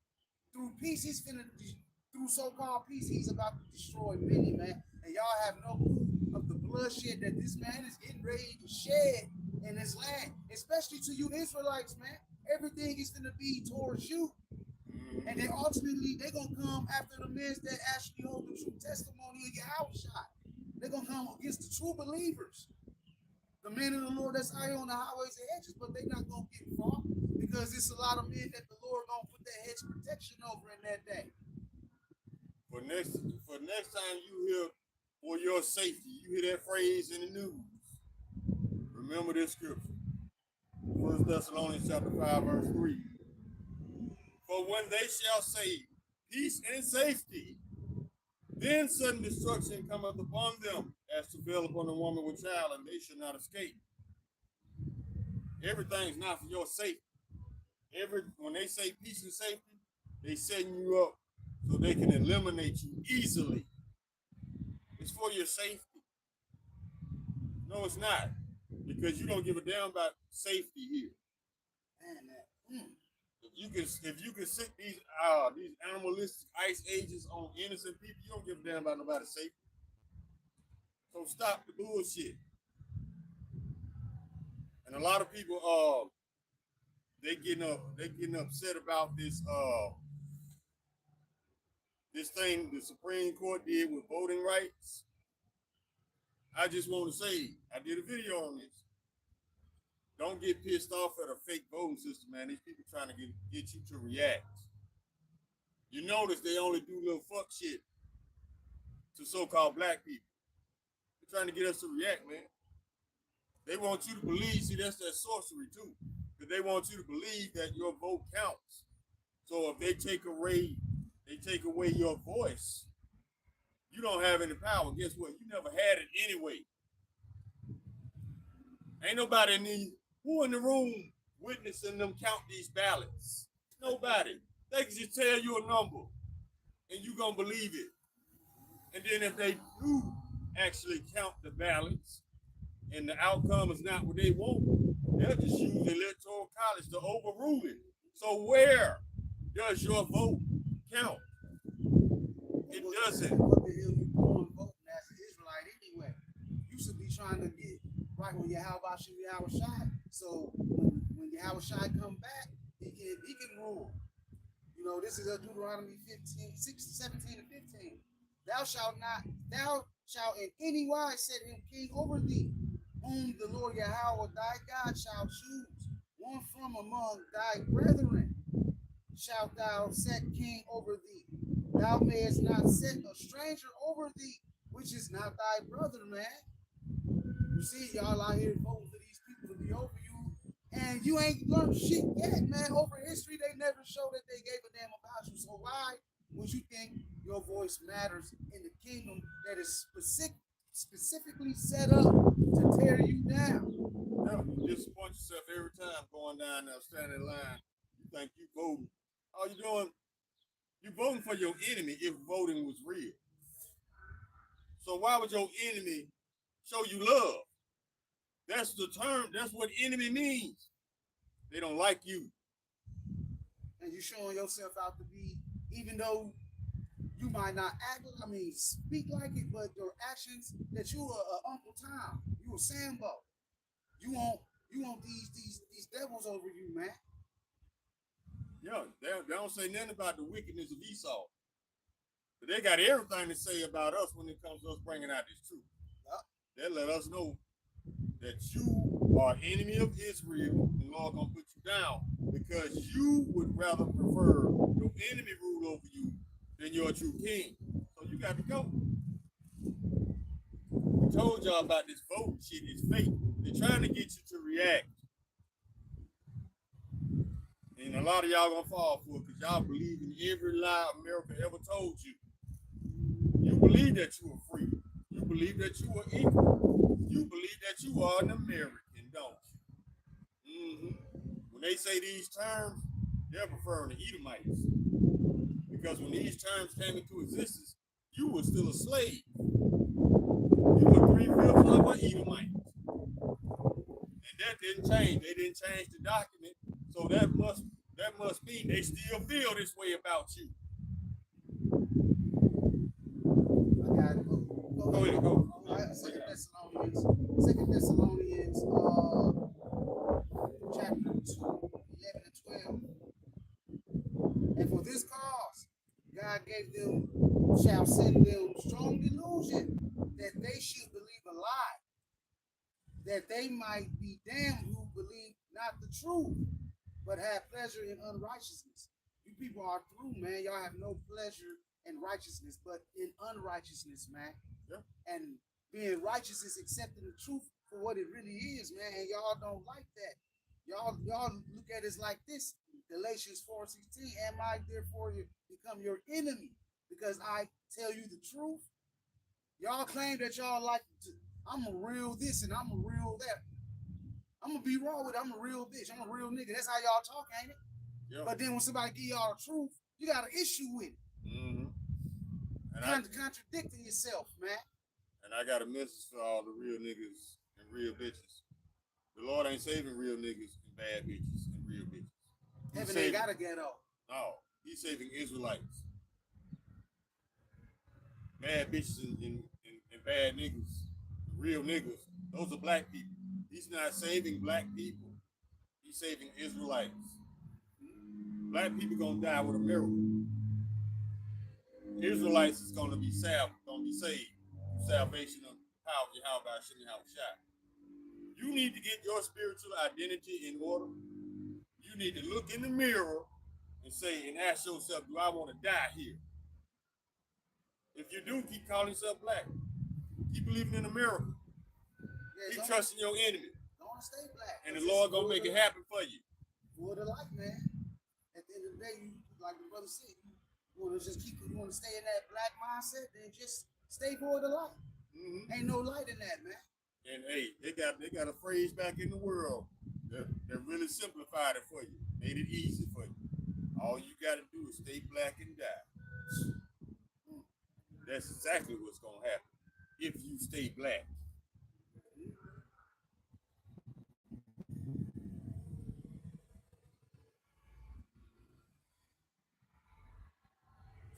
Through peace, through so-called peace, he's about to destroy many, man. And y'all have no clue of the bloodshed that this man is getting ready to shed in this land, especially to you Israelites, man. Everything is going to be towards you. And then ultimately, they're going to come after the men that actually hold the true testimony of Yahushua. They're going to come against the true believers. The men of the Lord that's out here on the highways and hedges, but they're not going to get far because it's a lot of men that the Lord going to put that hedge of protection over in that day. For next time you hear for your safety, you hear that phrase in the news, remember this scripture. 1 Thessalonians chapter 5, verse 3. For when they shall say peace and safety, then sudden destruction cometh upon them, as to fell upon a woman with child, and they shall not escape. Everything's not for your safety. When they say peace and safety, they setting you up so they can eliminate you easily. It's for your safety. No, it's not. Because you don't give a damn about safety here. If you can sit these animalistic ice ages on innocent people, you don't give a damn about nobody's safety. So stop the bullshit. And a lot of people they getting upset about this this thing the Supreme Court did with voting rights. I just want to say, I did a video on this. Don't get pissed off at a fake voting system, man. These people trying to get you to react. You notice they only do little fuck shit to so-called black people. They're trying to get us to react, man. They want you to believe, see, that's that sorcery too. Because they want you to believe that your vote counts. So if they take away your voice, you don't have any power. Guess what? You never had it anyway. Ain't nobody who in the room witnessing them count these ballots? Nobody. They can just tell you a number and you gonna believe it. And then if they do actually count the ballots and the outcome is not what they want, they'll just use the electoral college to overrule it. So where does your vote count? It doesn't. What the hell you doing voting as an Israelite anyway? You should be trying to get right with Yahweh Shai. So when Yahweh Shai come back, he can rule. You know, this is a Deuteronomy 17 and 15. Thou shalt in any wise set him king over thee, whom the Lord Yahweh thy God shall choose, one from among thy brethren shalt thou set king over thee. Thou mayest not set a stranger over thee, which is not thy brother, man. You see, y'all out here voting for these people to be over you, and you ain't learned shit yet, man. Over history, they never showed that they gave a damn about you. So why would you think your voice matters in the kingdom that is specifically set up to tear you down? Yeah, you disappoint yourself every time going down there, standing in line. You think you voting. All you doing, you voting for your enemy if voting was real. So why would your enemy show you love? That's the term. That's what enemy means. They don't like you. And you're showing yourself out to be, even though you might not speak like it, but your actions that you are Uncle Tom, you a Sambo. You want these devils over you, man. Yeah, they don't say nothing about the wickedness of Esau. But they got everything to say about us when it comes to us bringing out this truth. They let us know that you are enemy of Israel, and the Lord gonna put you down because you would rather prefer your enemy rule over you than your true king. So you got to go. I told y'all about this voting shit. It's fake. They're trying to get you to react. And a lot of y'all gonna fall for it because y'all believe in every lie America ever told you. You believe that you are free. You believe that you are equal. You believe that you are an American, don't you? When they say these terms, they're referring to Edomites. Because when these terms came into existence, you were still a slave. You were 3/5 of an Edomite. And that didn't change. They didn't change the document. So that must mean they still feel this way about you. I got it. Go ahead. Go. All right, Second Thessalonians, chapter 2, 11 and 12. And for this cause, God shall send them strong delusion that they should believe a lie, that they might be damned who believe not the truth, but have pleasure in unrighteousness. You people are through, man. Y'all have no pleasure in righteousness, but in unrighteousness, man. Yeah. And being righteous is accepting the truth for what it really is, man. And y'all don't like that. Y'all look at it like this. Galatians 4:16. Am I therefore become your enemy because I tell you the truth? Y'all claim that y'all like I'm a real this and I'm a real that. I'm gonna be raw with it. I'm a real bitch. I'm a real nigga. That's how y'all talk, ain't it? Yep. But then when somebody give y'all the truth, you got an issue with it. And contradicting yourself, man. And I got a message for all the real niggas and real bitches. The Lord ain't saving real niggas and bad bitches and real bitches. Heaven ain't got a ghetto. No, he's saving Israelites. Bad bitches and bad niggas, real niggas, those are black people. He's not saving black people. He's saving Israelites. Black people gonna die with a miracle. Israelites is gonna be saved through salvation of power of Yahweh Shai. You need to get your spiritual identity in order. You need to look in the mirror and say and ask yourself, do I want to die here? If you do, keep calling yourself black. Keep believing in a miracle. Keep trusting your enemy. Don't stay black. And the Lord gonna make it happen for you. For the light, man. At the end of the day, you like the brother said, you want to stay in that black mindset, then just stay for the light. Ain't no light in that, man. And hey, they got a phrase back in the world that really simplified it for you, made it easy for you. All you got to do is stay black and die. That's exactly what's gonna happen if you stay black.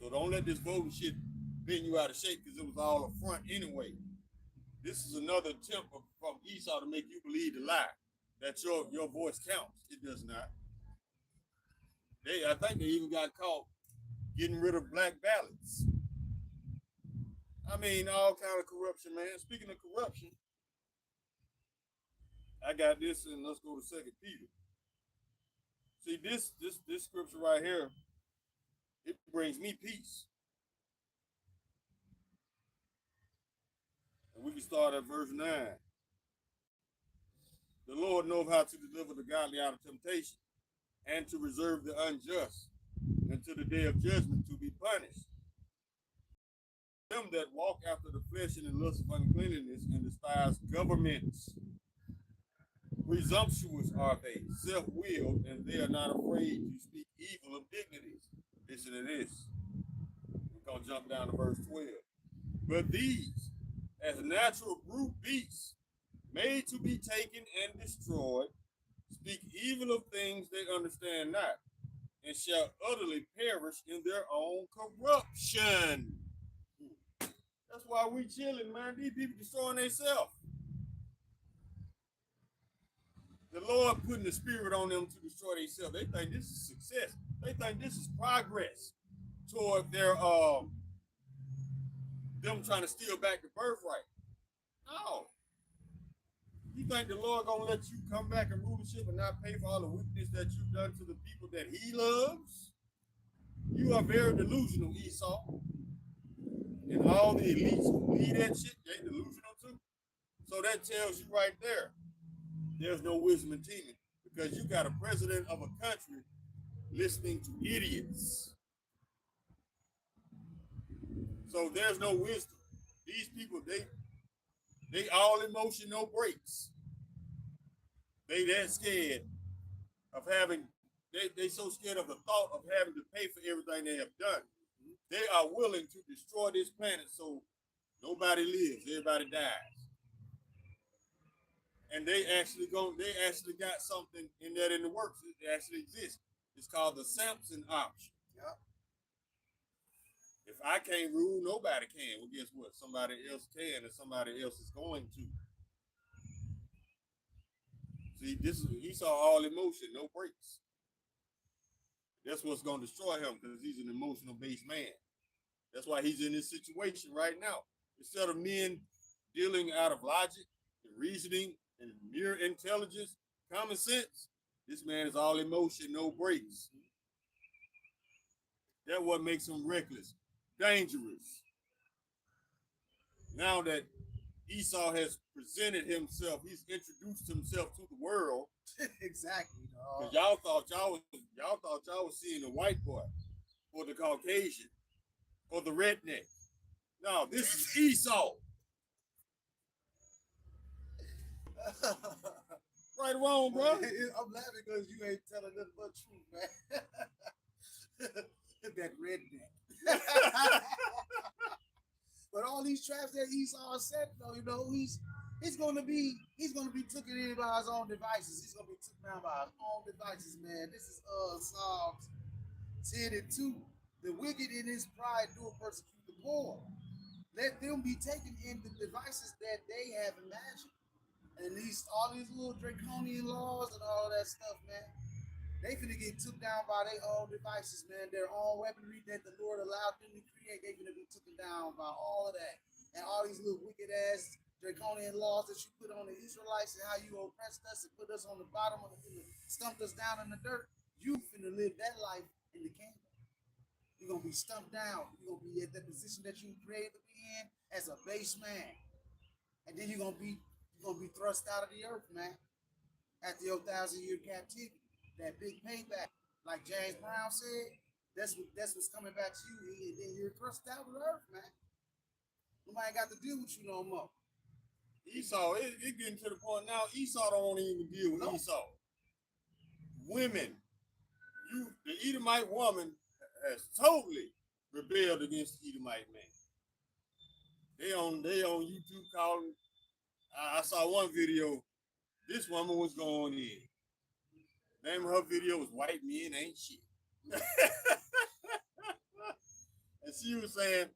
So don't let this voting shit bend you out of shape because it was all a front anyway. This is another attempt from Esau to make you believe the lie that your voice counts. It does not. I think they even got caught getting rid of black ballots. I mean, all kind of corruption, man. Speaking of corruption, I got this, and let's go to 2 Peter. See, this scripture right here, it brings me peace. And we can start at verse 9. The Lord knows how to deliver the godly out of temptation and to reserve the unjust until the day of judgment to be punished. Them that walk after the flesh and the lust of uncleanness and despise governments. Presumptuous are they, self-willed, and they are not afraid to speak evil of dignities. Listen to this. We're going to jump down to verse 12. But these, as natural brute beasts, made to be taken and destroyed, speak evil of things they understand not, and shall utterly perish in their own corruption. That's why we chilling, man. These people destroying themselves. The Lord putting the spirit on them to destroy themselves. They think this is success. They think this is progress toward their them trying to steal back the birthright. No. You think the Lord gonna let you come back and rulership and not pay for all the wickedness that you've done to the people that He loves? You are very delusional, Esau. And all the elites who lead that shit, they delusional too. So that tells you right there, there's no wisdom in teaming because you got a president of a country listening to idiots. So there's no wisdom. These people, they all emotion, no breaks. They that scared of having, they so scared of the thought of having to pay for everything they have done. They are willing to destroy this planet so nobody lives, everybody dies. And they actually got something in that in the works. It actually exists. It's called the Samson option. Yeah. If I can't rule, nobody can. Well, guess what? Somebody else can, and somebody else is going to. See, this is Esau all emotion, no breaks. That's what's going to destroy him because he's an emotional based man. That's why he's in this situation right now. Instead of men dealing out of logic and reasoning and mere intelligence, common sense, this man is all emotion, no breaks. That's what makes him reckless, dangerous. Now that Esau has presented himself, he's introduced himself to the world. Exactly. Because y'all thought y'all was seeing the white boy or the Caucasian or the redneck. No, this is Esau. Right or wrong, bro? I'm laughing because you ain't telling nothing but truth, man. That redneck. But all these traps that Esau set, though, you know, he's gonna be taken in by his own devices. He's gonna be taken down by his own devices, man. This is Psalms 10:2. The wicked in his pride do persecute the poor. Let them be taken in the devices that they have imagined. And all these little draconian laws and all of that stuff, man, they finna get took down by their own devices, man. Their own weaponry that the Lord allowed them to create, they finna be taken down by all of that. And all these little wicked ass draconian laws that you put on the Israelites and how you oppressed us and put us on the bottom of the stumped us down in the dirt. You finna live that life in the kingdom. You're gonna be stumped down. You're gonna be at the position that you created to be in as a base man. And then you're gonna be thrust out of the earth, man. After your 1,000-year captivity. That big payback. Like James Brown said, that's what's coming back to you. And then you're thrust out of the earth, man. Nobody got to deal with you no more. Esau, it getting to the point now, Esau don't want to even deal with Esau. Women, the Edomite woman has totally rebelled against the Edomite man. They on YouTube calling. I saw one video. This woman was going in. Name of her video was "White Men Ain't Shit." And she was saying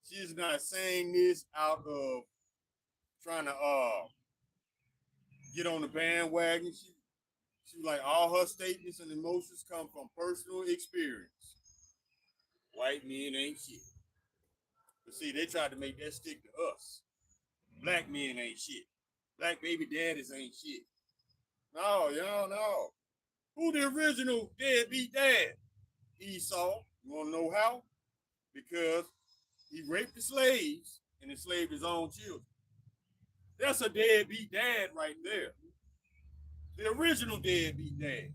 she's not saying this out of trying to get on the bandwagon. She was like, all her statements and emotions come from personal experience. White men ain't shit. But see, they tried to make that stick to us. Black men ain't shit. Black baby daddies ain't shit. No, y'all know. Who the original deadbeat dad? Esau. You want to know how? Because he raped the slaves and enslaved his own children. That's a deadbeat dad right there. The original deadbeat dad.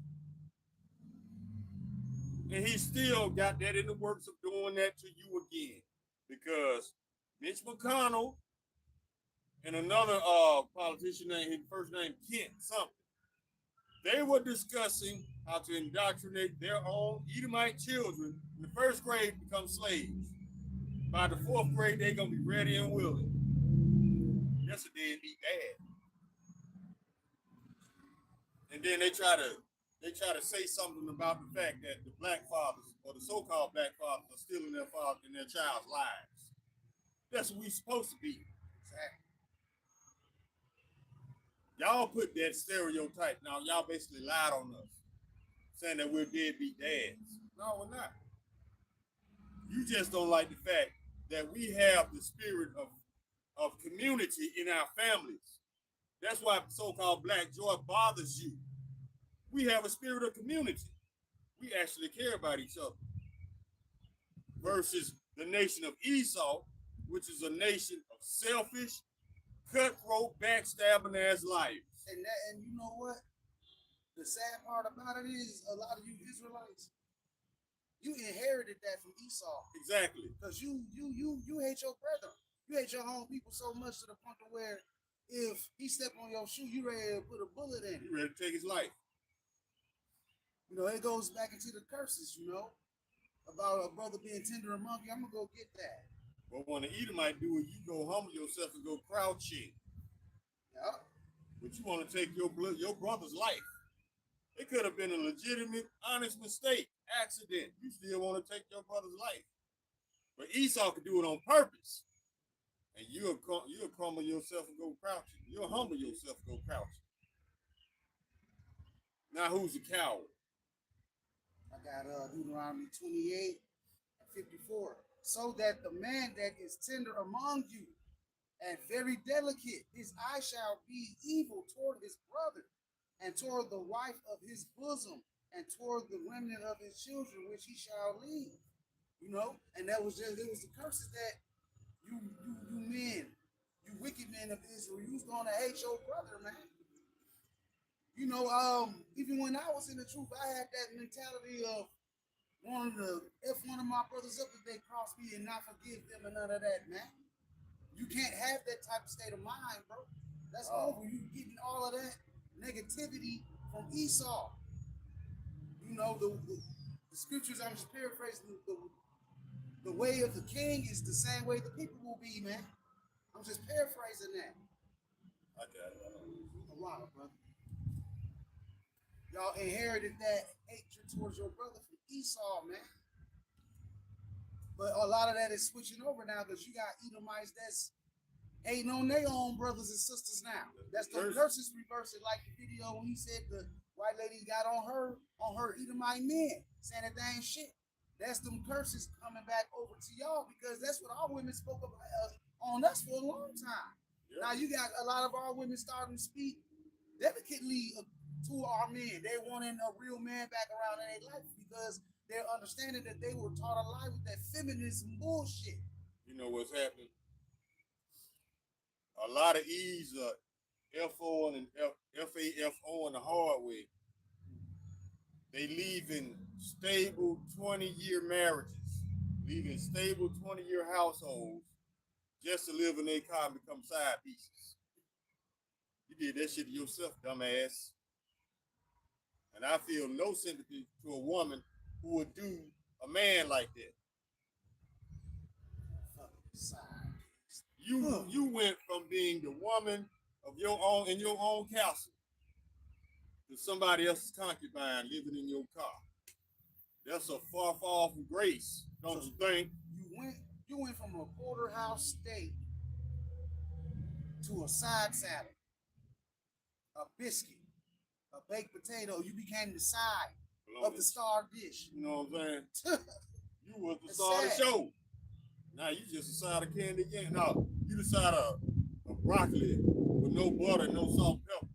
And he still got that in the works of doing that to you again. Because Mitch McConnell and another politician named, his first name Kent something, they were discussing how to indoctrinate their own Edomite children in the first grade to become slaves. By the fourth grade, they're gonna be ready and willing. That's a deadbeat dad. And then they try to say something about the fact that the black fathers or the so-called black fathers are stealing their father and their child's lives. That's what we supposed to be. Exactly. Y'all put that stereotype. Now y'all basically lied on us, saying that we're deadbeat dads. No, we're not. You just don't like the fact that we have the spirit of community in our families. That's why so-called black joy bothers you. We have a spirit of community. We actually care about each other. Versus the nation of Esau, which is a nation of selfish, cutthroat, backstabbing ass liars. And you know what? The sad part about it is a lot of you Israelites, you inherited that from Esau. Exactly. Because you hate your brother. You hate your own people so much to the point to where if he step on your shoe, you ready to put a bullet in it. You ready to take his life. You know, it goes back into the curses, you know, about a brother being tender among you. I'm going to go get that. But when the Edomite do it, you go humble yourself and go crouching. Yeah. But you want to take your brother's life. It could have been a legitimate, honest mistake, accident. You still want to take your brother's life. But Esau could do it on purpose. And you'll crumble yourself and go crouching. You'll humble yourself and go crouching. Now who's a coward? I got Deuteronomy 28 and 54. So that the man that is tender among you and very delicate, his eye shall be evil toward his brother, and toward the wife of his bosom, and toward the remnant of his children, which he shall leave. You know, and it was the curses that you men, you wicked men of Israel, you was gonna hate your brother, man. You know, even when I was in the truth, I had that mentality of wanting to F one of my brothers up if they cross me and not forgive them and none of that, man. You can't have that type of state of mind, bro. That's over. You getting all of that negativity from Esau. You know, the scriptures, I'm just paraphrasing, the way of the king is the same way the people will be, man. I'm just paraphrasing that. I got it. A while, brother. Y'all inherited that hatred towards your brother from Esau, man. But a lot of that is switching over now because you got Edomites that's hating on their own brothers and sisters now. That's the curses reversing, like the video when he said the white lady got on her Edomite men, saying that they ain't shit. That's them curses coming back over to y'all because that's what our women spoke about on us for a long time. Yep. Now you got a lot of our women starting to speak delicately to our men. They wanting a real man back around in their life because they're understanding that they were taught a lie with that feminism bullshit. You know what's happening? A lot of E's are FO and FAFO in the hard way. They leaving stable 20-year marriages, leaving stable 20-year households just to live in their car and become side pieces. You did that shit to yourself, dumbass. And I feel no sympathy to a woman who would do a man like that. You went from being the woman of your own in your own castle to somebody else's concubine living in your car. That's a far fall from grace, don't you think? You you went from a porterhouse steak to a side salad, a biscuit, a baked potato. You became the side of the star dish. You know what I'm saying? You was the It's star of the sad. show. Now you just a side of candy again. No, you the side of broccoli with no butter, no salt, No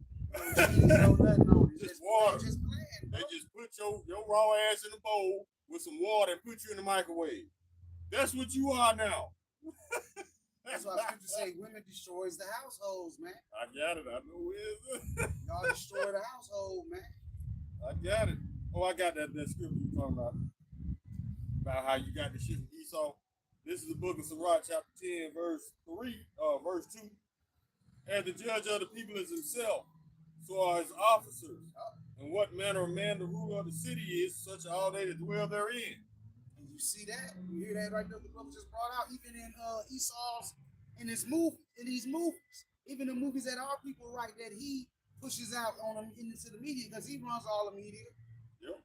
pepper. cheese, no nothing on it. Just water. Just bland, They bro. just put your raw ass in a bowl with some water and put you in the microwave. That's what you are now. That's why scripture say women destroys the households, man. I got it. I know where it is. Y'all destroy the household, man. I got it. Oh, I got that scripture you talking about how you got the shit from Esau. This is the book of Sirach, chapter 10, verse 2. And the judge of the people is himself, so are his officers. And what manner of man the ruler of the city is, such are all they that dwell therein. And you see that? You hear that right there? The brother just brought out, even in Esau's, in these movies, even the movies that our people write that he pushes out on them into the media, because he runs all the media. Yep.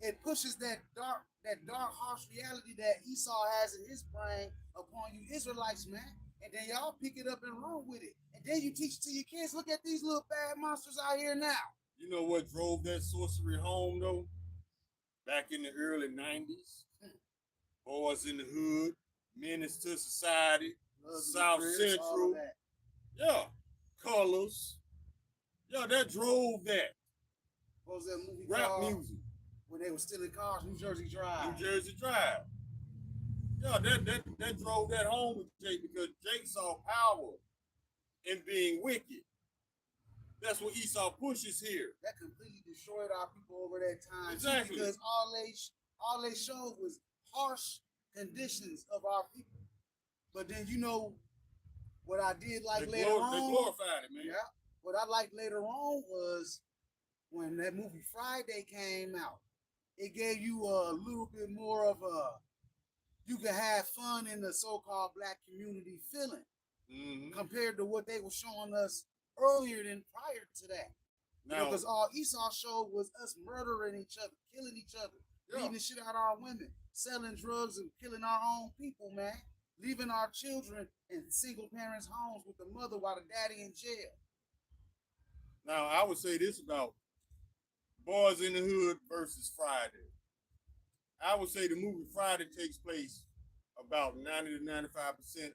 It pushes that dark, harsh reality that Esau has in his brain upon you Israelites, man. And then y'all pick it up and run with it. And then you teach it to your kids. Look at these little bad monsters out here now. You know what drove that sorcery home, though? Back in the early 90s. Boys in the hood, menace to society, South Central. Yeah. Colors. Yeah, that drove that. What was that movie Rap called? music. When they were stealing cars, New Jersey Drive. New Jersey Drive. Yeah, that drove that home with Jake, because Jake saw power in being wicked. That's what Esau pushes here. That completely destroyed our people over that time. Exactly. Because all they showed was harsh conditions of our people. But then you know what I did later on? They glorified it, man. Yeah. What I liked later on was when that movie Friday came out. It gave you a little bit more of you can have fun in the so-called black community feeling, compared to what they were showing us earlier than prior to that. Now, because all Esau showed was us murdering each other, killing each other, beating the shit out of our women, selling drugs and killing our own people, man. Leaving our children in single parents' homes with the mother while the daddy in jail. Now, I would say this about Boys in the Hood versus Friday. I would say the movie Friday takes place about 90 to 95%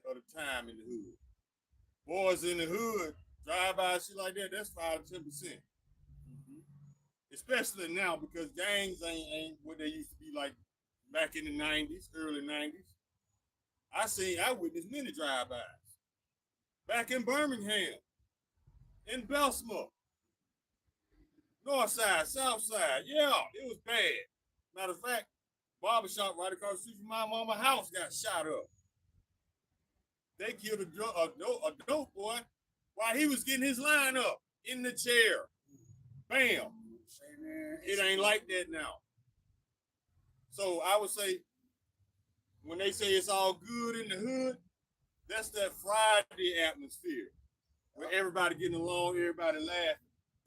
of the time in the hood. Boys in the Hood, drive-by shit like that, that's 5 to 10%. Especially now, because gangs ain't what they used to be like back in the 90s, early 90s. I witnessed many drive-bys. Back in Birmingham, in Bessemer, North Side, South Side, yeah, it was bad. Matter of fact, barbershop right across the street from my mama's house got shot up. They killed a dope boy while he was getting his line up in the chair. Bam. It ain't like that now. So I would say, when they say it's all good in the hood, that's that Friday atmosphere where everybody getting along, everybody laughing.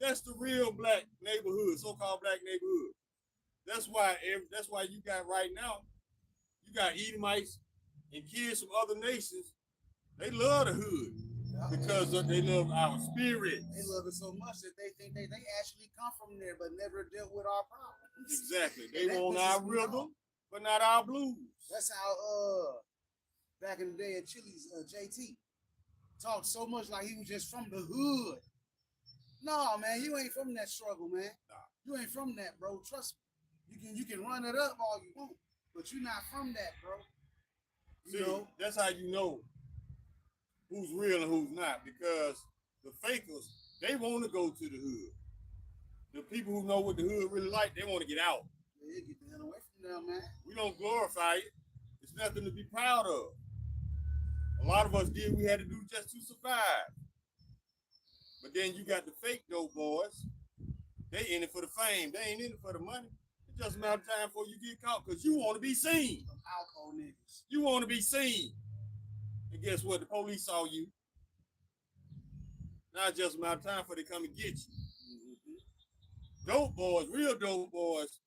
That's the real black neighborhood, so-called black neighborhood. That's why you got right now, you got Edomites and kids from other nations. They love the hood because they love our spirit. They love it so much that they think they actually come from there, but never dealt with our problems. Exactly. They want our rhythm, but not our blues. That's how back in the day at Chili's, JT talked so much like he was just from the hood. No, man, you ain't from that struggle, man. Nah. You ain't from that, bro. Trust me. You can run it up all you want, but you're not from that, bro. You know? That's how you know who's real and who's not, because the fakers, they want to go to the hood. The people who know what the hood really like, they want to get out. Yeah, get the hell away from them, man. We don't glorify it. It's nothing to be proud of. A lot of us did what we had to do just to survive. But then you got the fake dope boys. They in it for the fame. They ain't in it for the money. It's just a matter of time before you get caught, because you want to be seen. Some alcohol niggas. You want to be seen. And guess what? The police saw you. Now it's just a matter of time before they come and get you. Dope boys, real dope boys,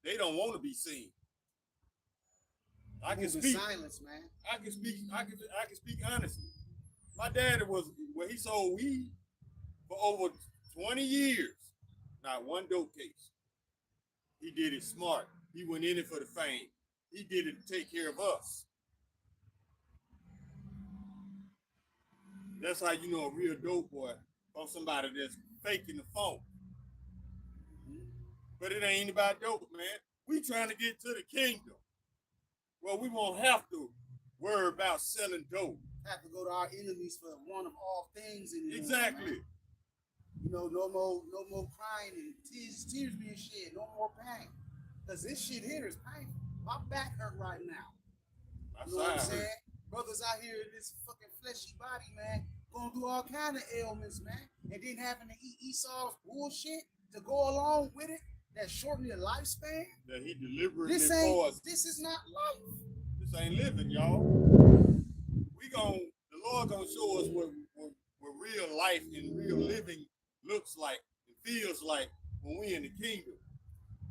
they don't want to be seen. I can Move in speak. silence, man. I can speak. I can speak honestly. My daddy he sold weed for over 20 years. Not one dope case. He did it smart. He went in it for the fame. He did it to take care of us. That's how you know a real dope boy from somebody that's faking the phone. But it ain't about dope, man. We trying to get to the kingdom. Well, we won't have to worry about selling dope. Have to go to our enemies for one of all things anymore. Exactly. Man. You know, no more crying and tears being shed, no more pain. Cause this shit here is painful. My back hurt right now. You know what I'm saying? Brothers out here in this fucking fleshy body, man, going through all kind of ailments, man, and then having to eat Esau's bullshit to go along with it. That shorten your lifespan. That he deliberately This is not life. This ain't living, y'all. The Lord gonna show us what real life and real living looks like and feels like when we in the kingdom.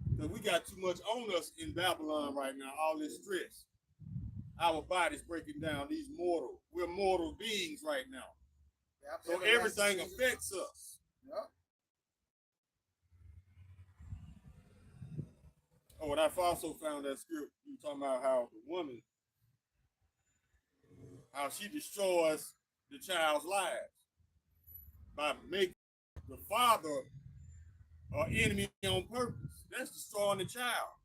Because we got too much on us in Babylon right now, all this stress. Our body's breaking down. We're mortal beings right now. Yep, so everything affects us. Yep. Oh, and I've also found that script. You talking about how the woman, how she destroys the child's lives by making the father an enemy on purpose. That's destroying the child.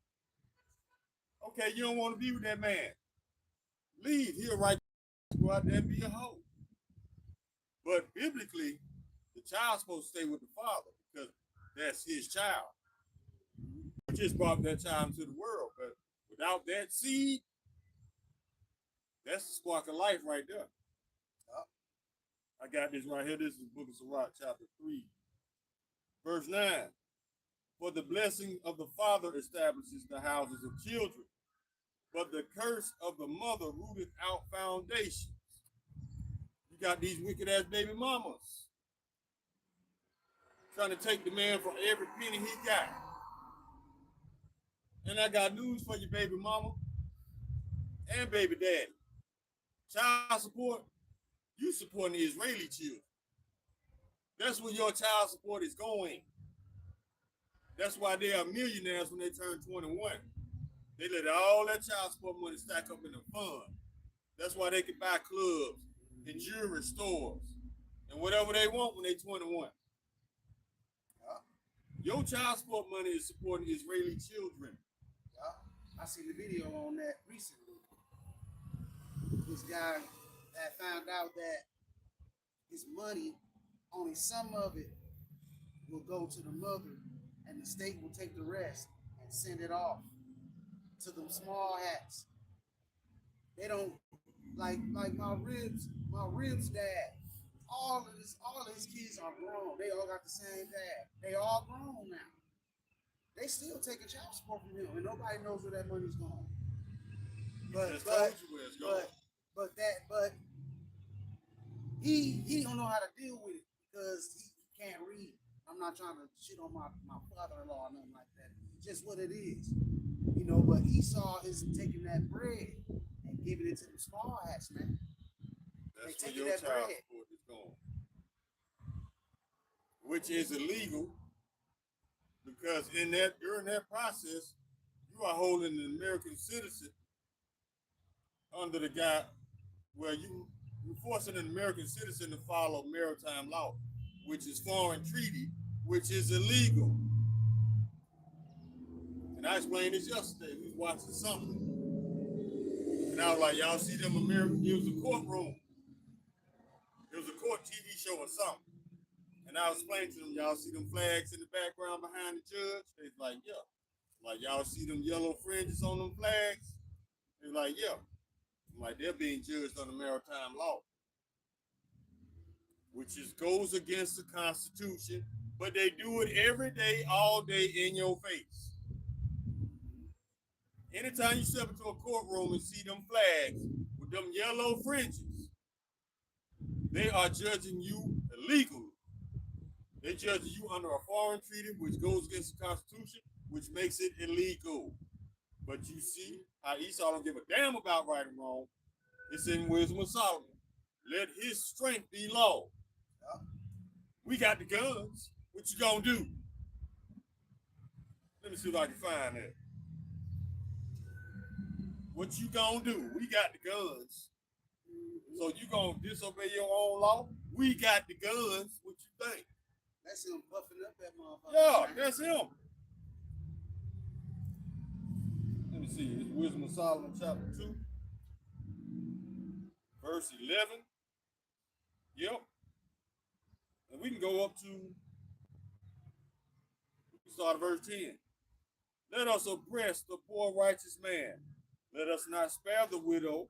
Okay, you don't want to be with that man. Leave. He'll go out there and be a hoe. But biblically, the child's supposed to stay with the father because that's his child. We just brought that child into the world, but without that seed, that's the spark of life right there. I got this right here. This is the book of Sirach, chapter 3, verse 9. For the blessing of the father establishes the houses of children, but the curse of the mother rooteth out foundations. You got these wicked ass baby mamas trying to take the man for every penny he got. And I got news for you, baby mama and baby daddy. Child support, you supporting the Israeli children. That's where your child support is going. That's why they are millionaires when they turn 21. They let all that child support money stack up in the fund. That's why they can buy clubs and jewelry stores and whatever they want when they're 21. Your child support money is supporting Israeli children. I seen the video on that recently. This guy that found out that his money, only some of it will go to the mother and the state will take the rest and send it off to them small hats. They don't like my ribs dad. All of his kids are grown. They all got the same dad. They all grown now. They still taking child support from him, and nobody knows where that money's going. But he don't know how to deal with it because he can't read. I'm not trying to shit on my father-in-law or nothing like that. It's just what it is, you know. But Esau is taking that bread and giving it to the small hats, man. That's where your child support is going, which is illegal. Because during that process, you are holding an American citizen under the guy where you're forcing an American citizen to follow maritime law, which is foreign treaty, which is illegal. And I explained this yesterday. We was watching something. And I was like, y'all see them American, it was a courtroom. It was a court TV show or something. And I was explaining to them, y'all see them flags in the background behind the judge? They're like, yeah. Like, y'all see them yellow fringes on them flags? They're like, yeah. I'm like, they're being judged under maritime law, which goes against the Constitution, but they do it every day, all day in your face. Anytime you step into a courtroom and see them flags with them yellow fringes, they are judging you illegally. They judge you under a foreign treaty, which goes against the Constitution, which makes it illegal. But you see how Esau don't give a damn about right and wrong. It's in Wisdom of Solomon. Let his strength be law. Yeah. We got the guns. What you gonna do? Let me see if I can find that. What you gonna do? We got the guns. So you gonna disobey your own law? We got the guns. What you think? That's him puffing up that motherfucker. Yeah, that's him. Let me see. It's Wisdom of Solomon, chapter 2, verse 11. Yep. And we can go up to, we can start at verse 10. Let us oppress the poor righteous man. Let us not spare the widow,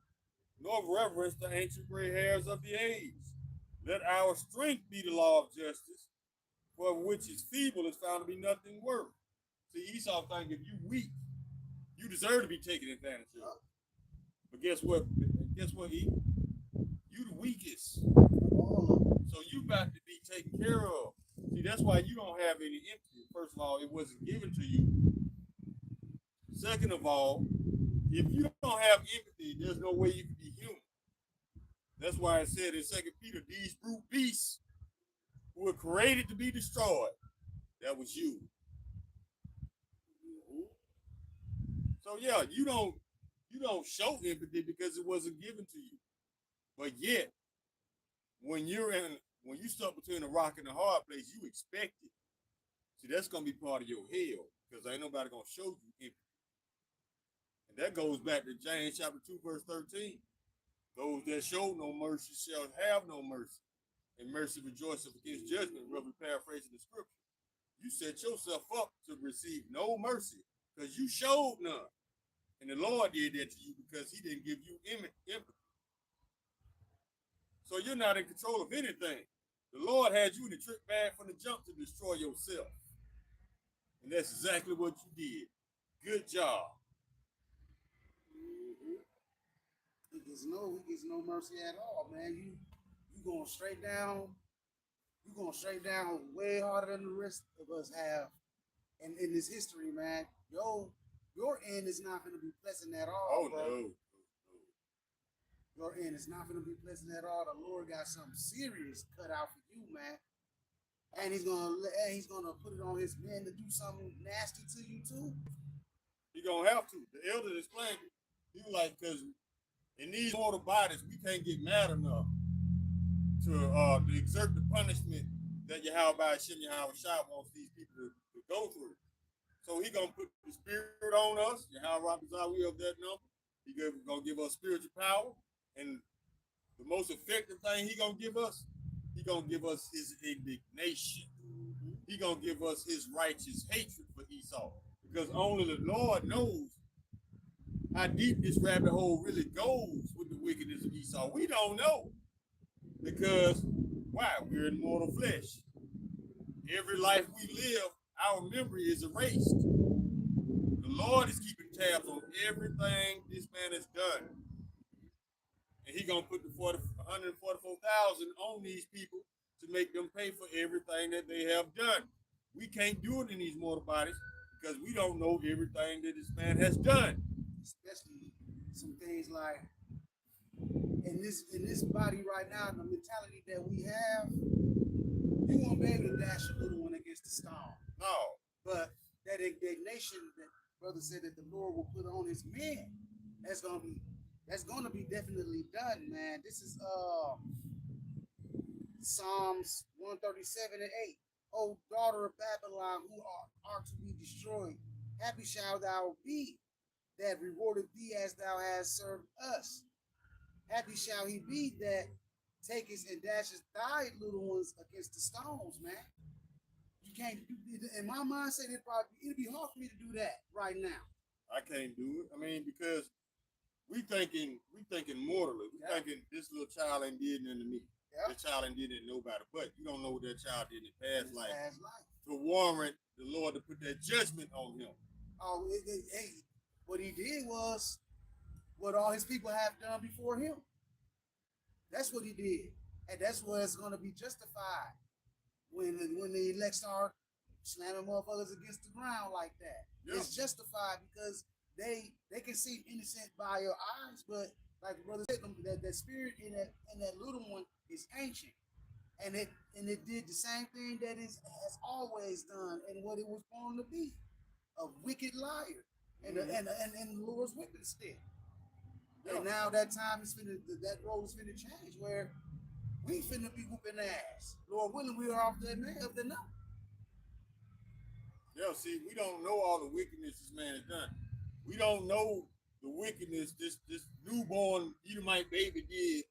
nor reverence the ancient gray hairs of the age. Let our strength be the law of justice, for which is feeble is found to be nothing worth. See, Esau think if you weak, you deserve to be taken advantage of. But guess what? Guess what, E? You the weakest. So you about to be taken care of. See, that's why you don't have any empathy. First of all, it wasn't given to you. Second of all, if you don't have empathy, there's no way you can be human. That's why it said in 2 Peter, these brute beasts who were created to be destroyed, that was you. So yeah, you don't show empathy because it wasn't given to you. But yet, when you stuck between a rock and a hard place, you expect it. See, that's gonna be part of your hell because ain't nobody gonna show you empathy. And that goes back to James chapter 2, verse 13. Those that show no mercy shall have no mercy, and mercy rejoiceth against judgment, roughly paraphrasing the scripture. You set yourself up to receive no mercy because you showed none. And the Lord did that to you because he didn't give you empathy. So you're not in control of anything. The Lord had you in the trick bag from the jump to destroy yourself. And that's exactly what you did. Good job. He gets no mercy at all, man. You going straight down. You going straight down way harder than the rest of us have in this history, man. Your end is not going to be pleasant at all. Oh, bro. no. Your end is not going to be pleasant at all. The Lord got something serious cut out for you, man. And he's gonna put it on his men to do something nasty to you too. He gonna have to. The elder explained it. He was like, because in these mortal bodies, we can't get mad enough to exert the punishment that Yahweh Shem Yahweh Shah wants these people to go through. So he gonna put the spirit on us. Yahweh we of that number. He gonna give us spiritual power, and the most effective thing he gonna give us his indignation. He gonna give us his righteous hatred for Esau, because only the Lord knows how deep this rabbit hole really goes with the wickedness of Esau. We don't know, because why? We're in mortal flesh. Every life we live, our memory is erased. The Lord is keeping tabs on everything this man has done. And he gonna put the 144,000 on these people to make them pay for everything that they have done. We can't do it in these mortal bodies because we don't know everything that this man has done. Especially some things like in this body right now, the mentality that we have, you won't be able to dash a little one against the stone. No. But that indignation that brother said that the Lord will put on his men, that's gonna be definitely done, man. This is Psalms 137 and 8. O daughter of Babylon, who are to be destroyed, happy shall thou be that rewarded thee as thou hast served us. Happy shall he be that takest and dashes thy little ones against the stones, man. You can't do it. In my mindset, it'd be hard for me to do that right now. I can't do it. I mean, because we thinking mortally. We thinking this little child ain't did nothing to me. This child ain't did it to nobody. But you don't know what that child did in his past life to warrant the Lord to put that judgment on him. Oh, hey, what he did was what all his people have done before him. That's what he did. And that's what's going to be justified when the elect start slamming motherfuckers against the ground like that. Yeah. It's justified because they can seem innocent by your eyes, but like the brother said, that spirit in that little one is ancient, and it did the same thing that it has always done, and what it was born to be, a wicked liar, and the Lord's witness stick. Yeah. And now that time is finna, that role is finna change, where we finna be whooping ass. Lord willing, we are off that man of the number. Yeah, see, we don't know all the wickedness this man has done. We don't know the wickedness this newborn Edomite baby did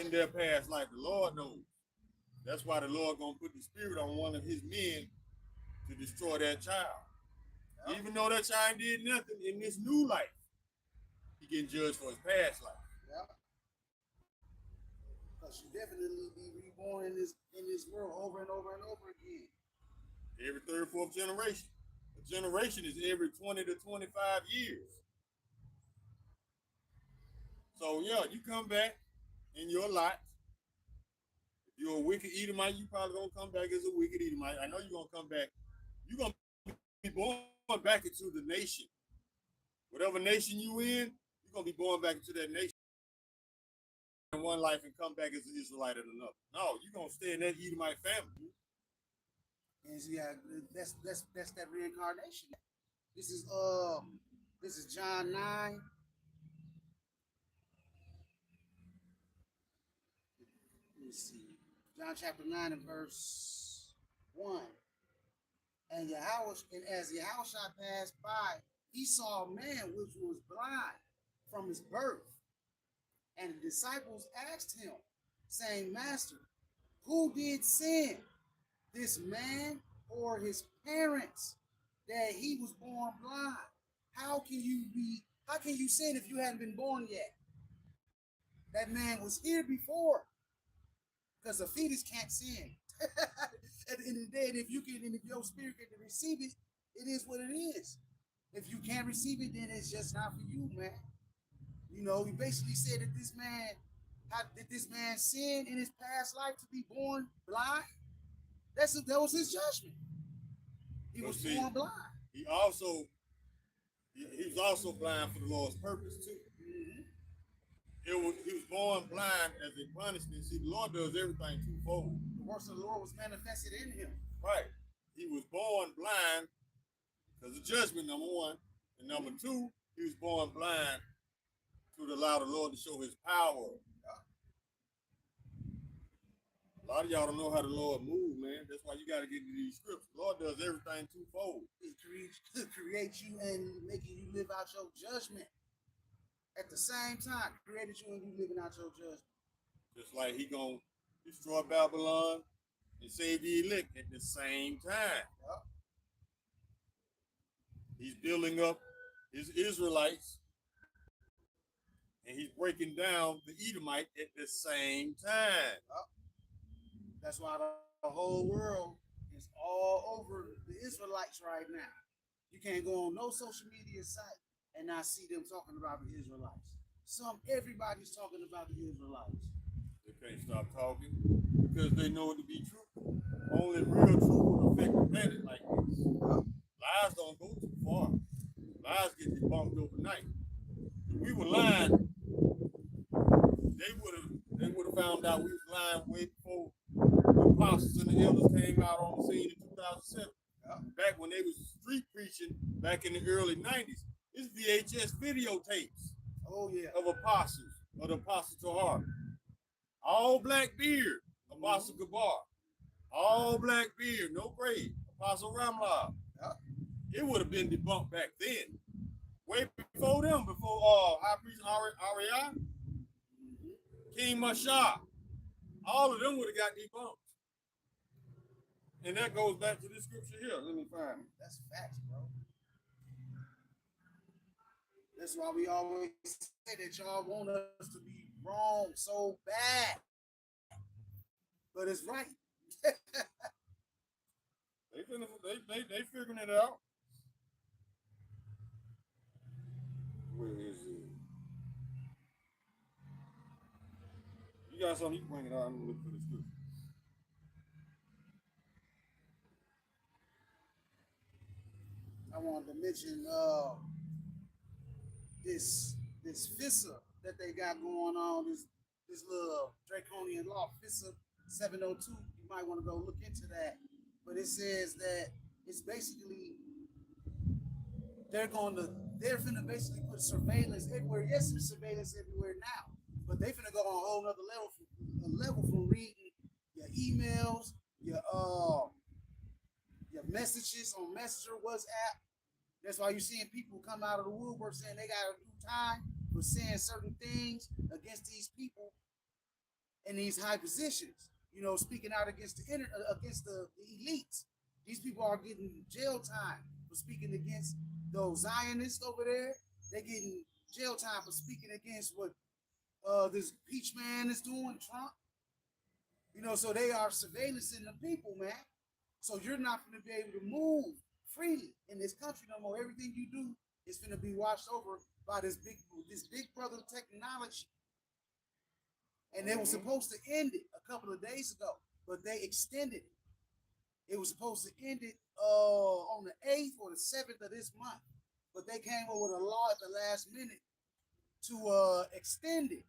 in their past life. The Lord knows. That's why the Lord gonna put the spirit on one of his men to destroy that child. Yep. Even though that child did nothing in this new life, he getting judged for his past life. Yep. Because you definitely be reborn in this world over and over and over again. Every third, fourth generation. A generation is every 20 to 25 years. So yeah, you come back in your lot. If you're a wicked Edomite, you probably gonna come back as a wicked Edomite. I know you're gonna come back. You're gonna be born back into the nation. Whatever nation you in, you're gonna be born back into that nation in one life and come back as an Israelite in another. No, you're gonna stay in that Edomite family. And yeah, that's that reincarnation. This is John 9. Let me see. John chapter 9 and verse 1. And as Yahushua passed by, he saw a man which was blind from his birth. And the disciples asked him, saying, Master, who did sin, this man or his parents, that he was born blind? How can you sin if you hadn't been born yet? That man was here before, because a fetus can't sin. At the end of the day, and if your spirit can receive it, it is what it is. If you can't receive it, then it's just not for you, man. You know, he basically said that did this man sin in his past life to be born blind? That was his judgment. He was born blind. He was also blind for the Lord's purpose too. Mm-hmm. He was born blind as a punishment. See, the Lord does everything twofold. The works of the Lord was manifested in him. Right. He was born blind because of judgment, number one. And number two, he was born blind to allow the Lord to show his power. A lot of y'all don't know how the Lord moves, man. That's why you got to get into these scripts. The Lord does everything twofold. He creates you and making you live out your judgment. At the same time, created you and you living out your judgment. Just like he gonna destroy Babylon and save the elect at the same time. Yep. He's building up his Israelites and he's breaking down the Edomite at the same time. Yep. That's why the whole world is all over the Israelites right now. You can't go on no social media site and not see them talking about the Israelites. Everybody's talking about the Israelites. They can't stop talking because they know it to be true. Only real truth will affect the planet like this. Lies don't go too far. Lies get debunked overnight. If we were lying, they would have found out we was lying way before the apostles and the elders came out on the scene in 2007. Back when they was street preaching back in the early 90s. It's VHS videotapes. Oh yeah. Of apostles, of the Apostle Tahar. All black beard, Apostle Gabar. All black beard, no grade, Apostle Ramlah. It would have been debunked back then. Way before them, before High Priest Ariah, King Mashah. All of them would have got debunked. And that goes back to this scripture here. Let me find it. That's facts, bro. That's why we always say that y'all want us to be wrong so bad. But it's right. they figuring it out. Where is it? You got something, you can bring it out. I'm gonna look for the scripture. I wanted to mention this FISA that they got going on, this little draconian law, FISA 702. You might want to go look into that. But it says that it's basically they're finna basically put surveillance everywhere. Yes, there's surveillance everywhere now, but they finna go on a whole nother level from reading your emails, your messages on Messenger, WhatsApp. That's why you're seeing people come out of the woodwork saying they got to do time for saying certain things against these people in these high positions. You know, speaking out against the elites. These people are getting jail time for speaking against those Zionists over there. They're getting jail time for speaking against what this peach man is doing, Trump. You know, so they are surveillancing the people, man. So you're not going to be able to move freely in this country no more. Everything you do is going to be watched over by this big brother technology. And they were supposed to end it a couple of days ago, but they extended it. It was supposed to end it on the 8th or the 7th of this month, but they came up with a law at the last minute to extend it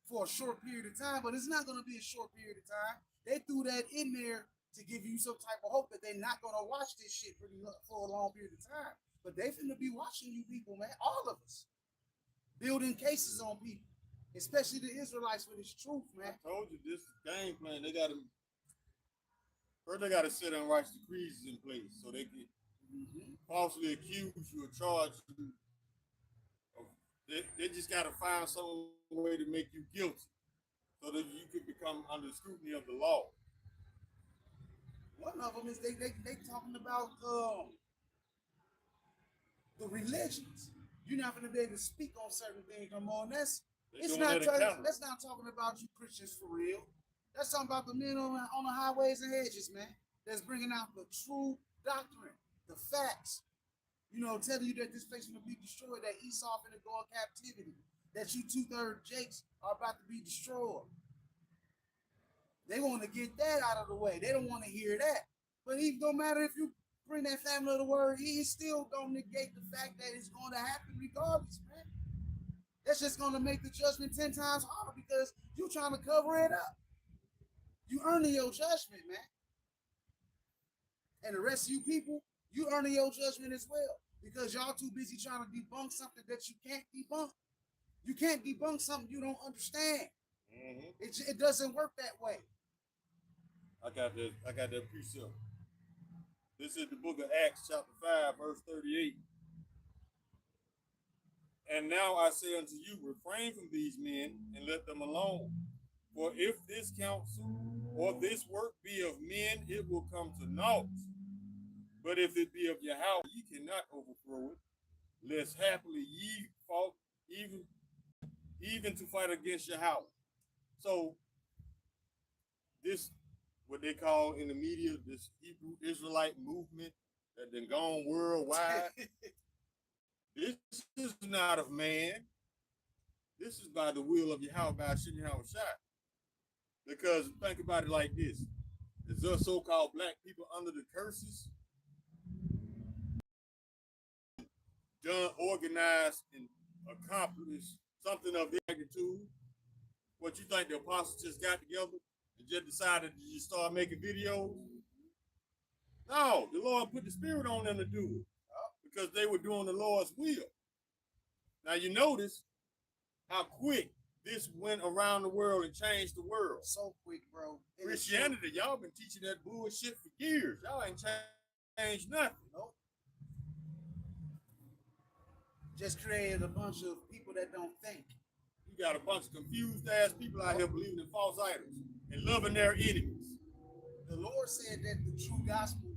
for a short period of time. But it's not going to be a short period of time. They threw that in there to give you some type of hope that they're not going to watch this shit for a long period of time. But they finna be watching you people, man. All of us building cases on people, especially the Israelites with this truth, man. I told you this game plan. They got to first. They got to set and write decrees in place so they can falsely accuse you or charge you. They just got to find some way to make you guilty so that you can become under scrutiny of the law. One of them is they talking about the religions. You're not going to be able to speak on certain things no more. And that's not talking about you Christians for real. That's talking about the men on the highways and hedges, man. That's bringing out the true doctrine, the facts. You know, telling you that this place will be destroyed, that Esau finna go in captivity, that you 2/3 Jakes are about to be destroyed. They want to get that out of the way. They don't want to hear that. But it don't matter if you bring that family of the word, he still don't negate the fact that it's going to happen regardless, man. That's just going to make the judgment 10 times harder because you're trying to cover it up. You earning your judgment, man. And the rest of you people, you earning your judgment as well because y'all too busy trying to debunk something that you can't debunk. You can't debunk something you don't understand. It doesn't work that way. I got that precept. This is the book of Acts, chapter 5, verse 38. And now I say unto you, refrain from these men and let them alone. For if this counsel or this work be of men, it will come to naught. But if it be of Yahweh, ye cannot overthrow it, lest happily ye fought even to fight against Yahweh. So this, what they call in the media, this Hebrew Israelite movement that then gone worldwide, this is not of man. This is by the will of Yahweh, by Hashem Yahweh Shai. Because think about it like this. Is us so-called black people under the curses done, organized, and accomplished something of magnitude? What you think the apostles just got together and just decided to just start making videos? No, the Lord put the spirit on them to do it because they were doing the Lord's will. Now you notice how quick this went around the world and changed the world. So quick, bro. Christianity, y'all been teaching that bullshit for years. Y'all ain't changed nothing. Nope. Just created a bunch of people that don't think. You got a bunch of confused ass people out here believing in false idols and loving their enemies. The Lord said that the true gospel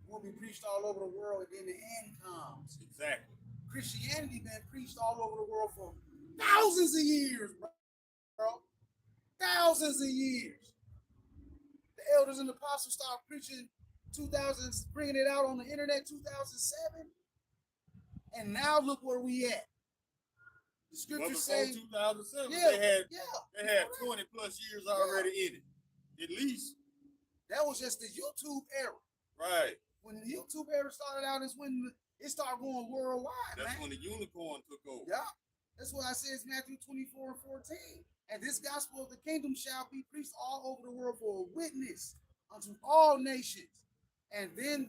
will be preached all over the world and then the end comes. Exactly. Christianity been preached all over the world for thousands of years, bro. Thousands of years. The elders and the apostles started preaching 2000, bringing it out on the internet 2007. And now look where we at. The scriptures say 2007, they had 20 plus years already in it. At least. That was just the YouTube era. Right. When the YouTube era started out is when It started going worldwide, That's man. when the unicorn took over. Yeah. That's why I says Matthew 24 and 14. And this gospel of the kingdom shall be preached all over the world for a witness unto all nations. And then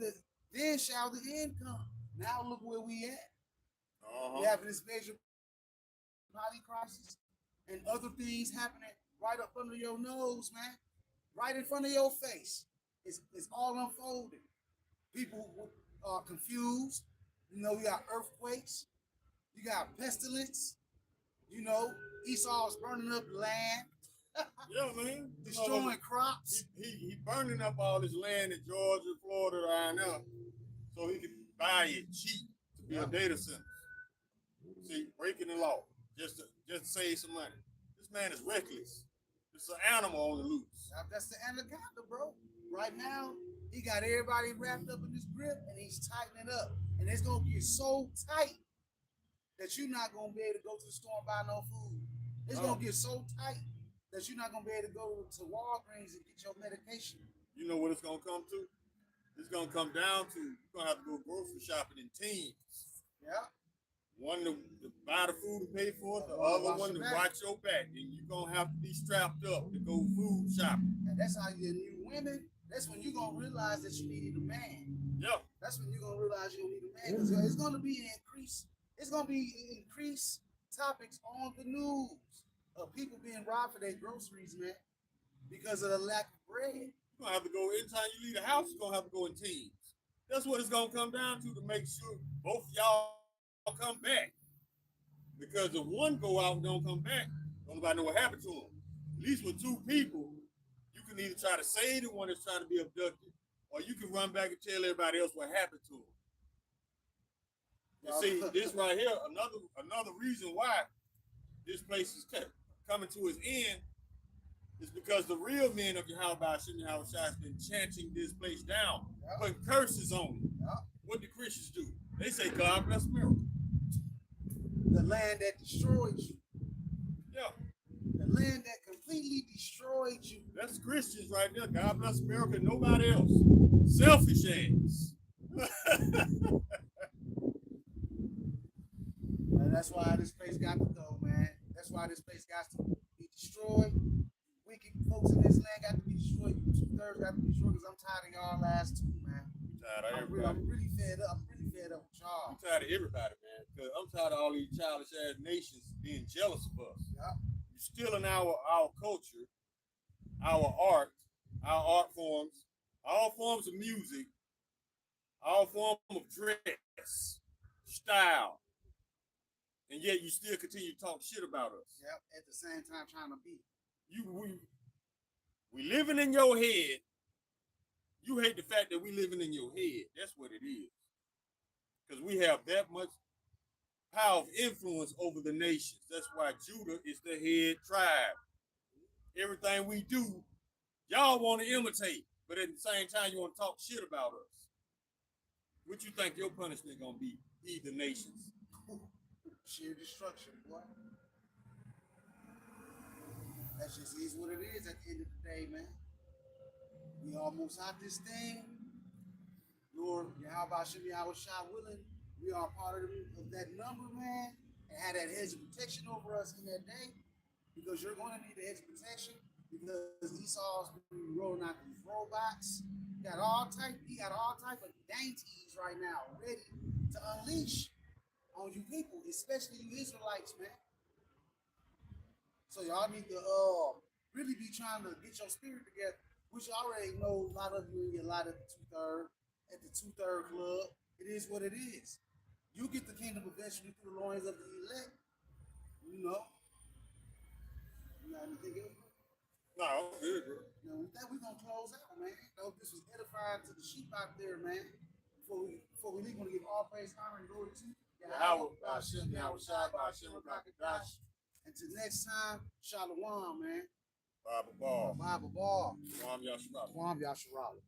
shall the end come. Now look where we at. We have this major body crisis and other things happening right up under your nose, man. Right in front of your face. It's all unfolding. People are confused. You know, you got earthquakes. You got pestilence. You know, Esau's burning up land. Yeah, man. Destroying crops. He burning up all this land in Georgia, Florida, around there, so he can buy it cheap to build data centers. See, breaking the law just to save some money. This man is reckless. It's an animal on the loose. That's the anaconda, bro. Right now, he got everybody wrapped up in this grip, and he's tightening up, and it's gonna get so tight that you're not gonna be able to go to the store and buy no food. It's gonna get so tight that you're not gonna be able to go to Walgreens and get your medication. You know what it's gonna come to? It's gonna come down to you're gonna have to go grocery shopping in teams. Yeah. One to buy the food and pay for it, the other one to watch your back, and you're gonna have to be strapped up to go food shopping. And that's how you need women. That's when you're gonna realize that you need a man. Yeah. That's when you're gonna realize you need a man, because it's gonna be an increase. It's gonna be increased topics on the news of people being robbed for their groceries, man, because of the lack of bread. You're gonna have to go anytime you leave the house. You're gonna have to go in teams. That's what it's gonna come down to make sure both y'all come back. Because if one go out and don't come back, don't nobody know what happened to him. At least with two people, you can either try to save the one that's trying to be abducted, or you can run back and tell everybody else what happened to him. You see, this right here, another reason why this place is coming to its end is because the real men of Yahweh Hashem Yahweh has been chanting this place down, putting curses on it. What do Christians do? They say, God bless America. The land that destroyed you. Yeah. The land that completely destroyed you. That's Christians right there. God bless America, nobody else. Selfish ass. And that's why this place got to go, man. That's why this place got to be destroyed. Wicked folks in this land got to be destroyed. You 2/3 got to be destroyed, because I'm tired of y'all last two, man. I'm really fed up. I'm really fed up with y'all. I'm tired of everybody, man. Because I'm tired of all these childish ass nations being jealous of us. Yeah. You're stealing our culture, our art forms, all forms of music, all forms of dress, style. And yet you still continue to talk shit about us. Yep, at the same time trying to be. We living in your head. You hate the fact that we living in your head. That's what it is. Because we have that much power of influence over the nations. That's why Judah is the head tribe. Everything we do, y'all want to imitate, but at the same time, you want to talk shit about us. What you think your punishment gonna be? Feed the nations. Sheer destruction, boy. That just is what it is at the end of the day, man. We almost out this thing. Lord, Yahweh Hashem Yahweh Shah willing, we are part of that number, man, and have that hedge of protection over us in that day, because you're going to need a hedge of protection, because Esau's been rolling out these robots. He got all type of dainties right now ready to unleash on you people, especially you Israelites, man. So y'all need to really be trying to get your spirit together, which you already know. A lot of you in your lot at the 2/3 club. It is what it is. You get the kingdom eventually through the loins of the elect. You know. You got anything else? No, I'm good, bro. Now, with that, we're gonna close out, man. I hope this was edifying to the sheep out there, man. Before we leave, we're gonna give all praise, honor, and glory to Yahweh, Hashem, Yahweh Shai, Hashem, Rakadash. Until next time, Shalom, man. Bible ball. Bible ball. Kwam Yashua. Kwam Yasharala.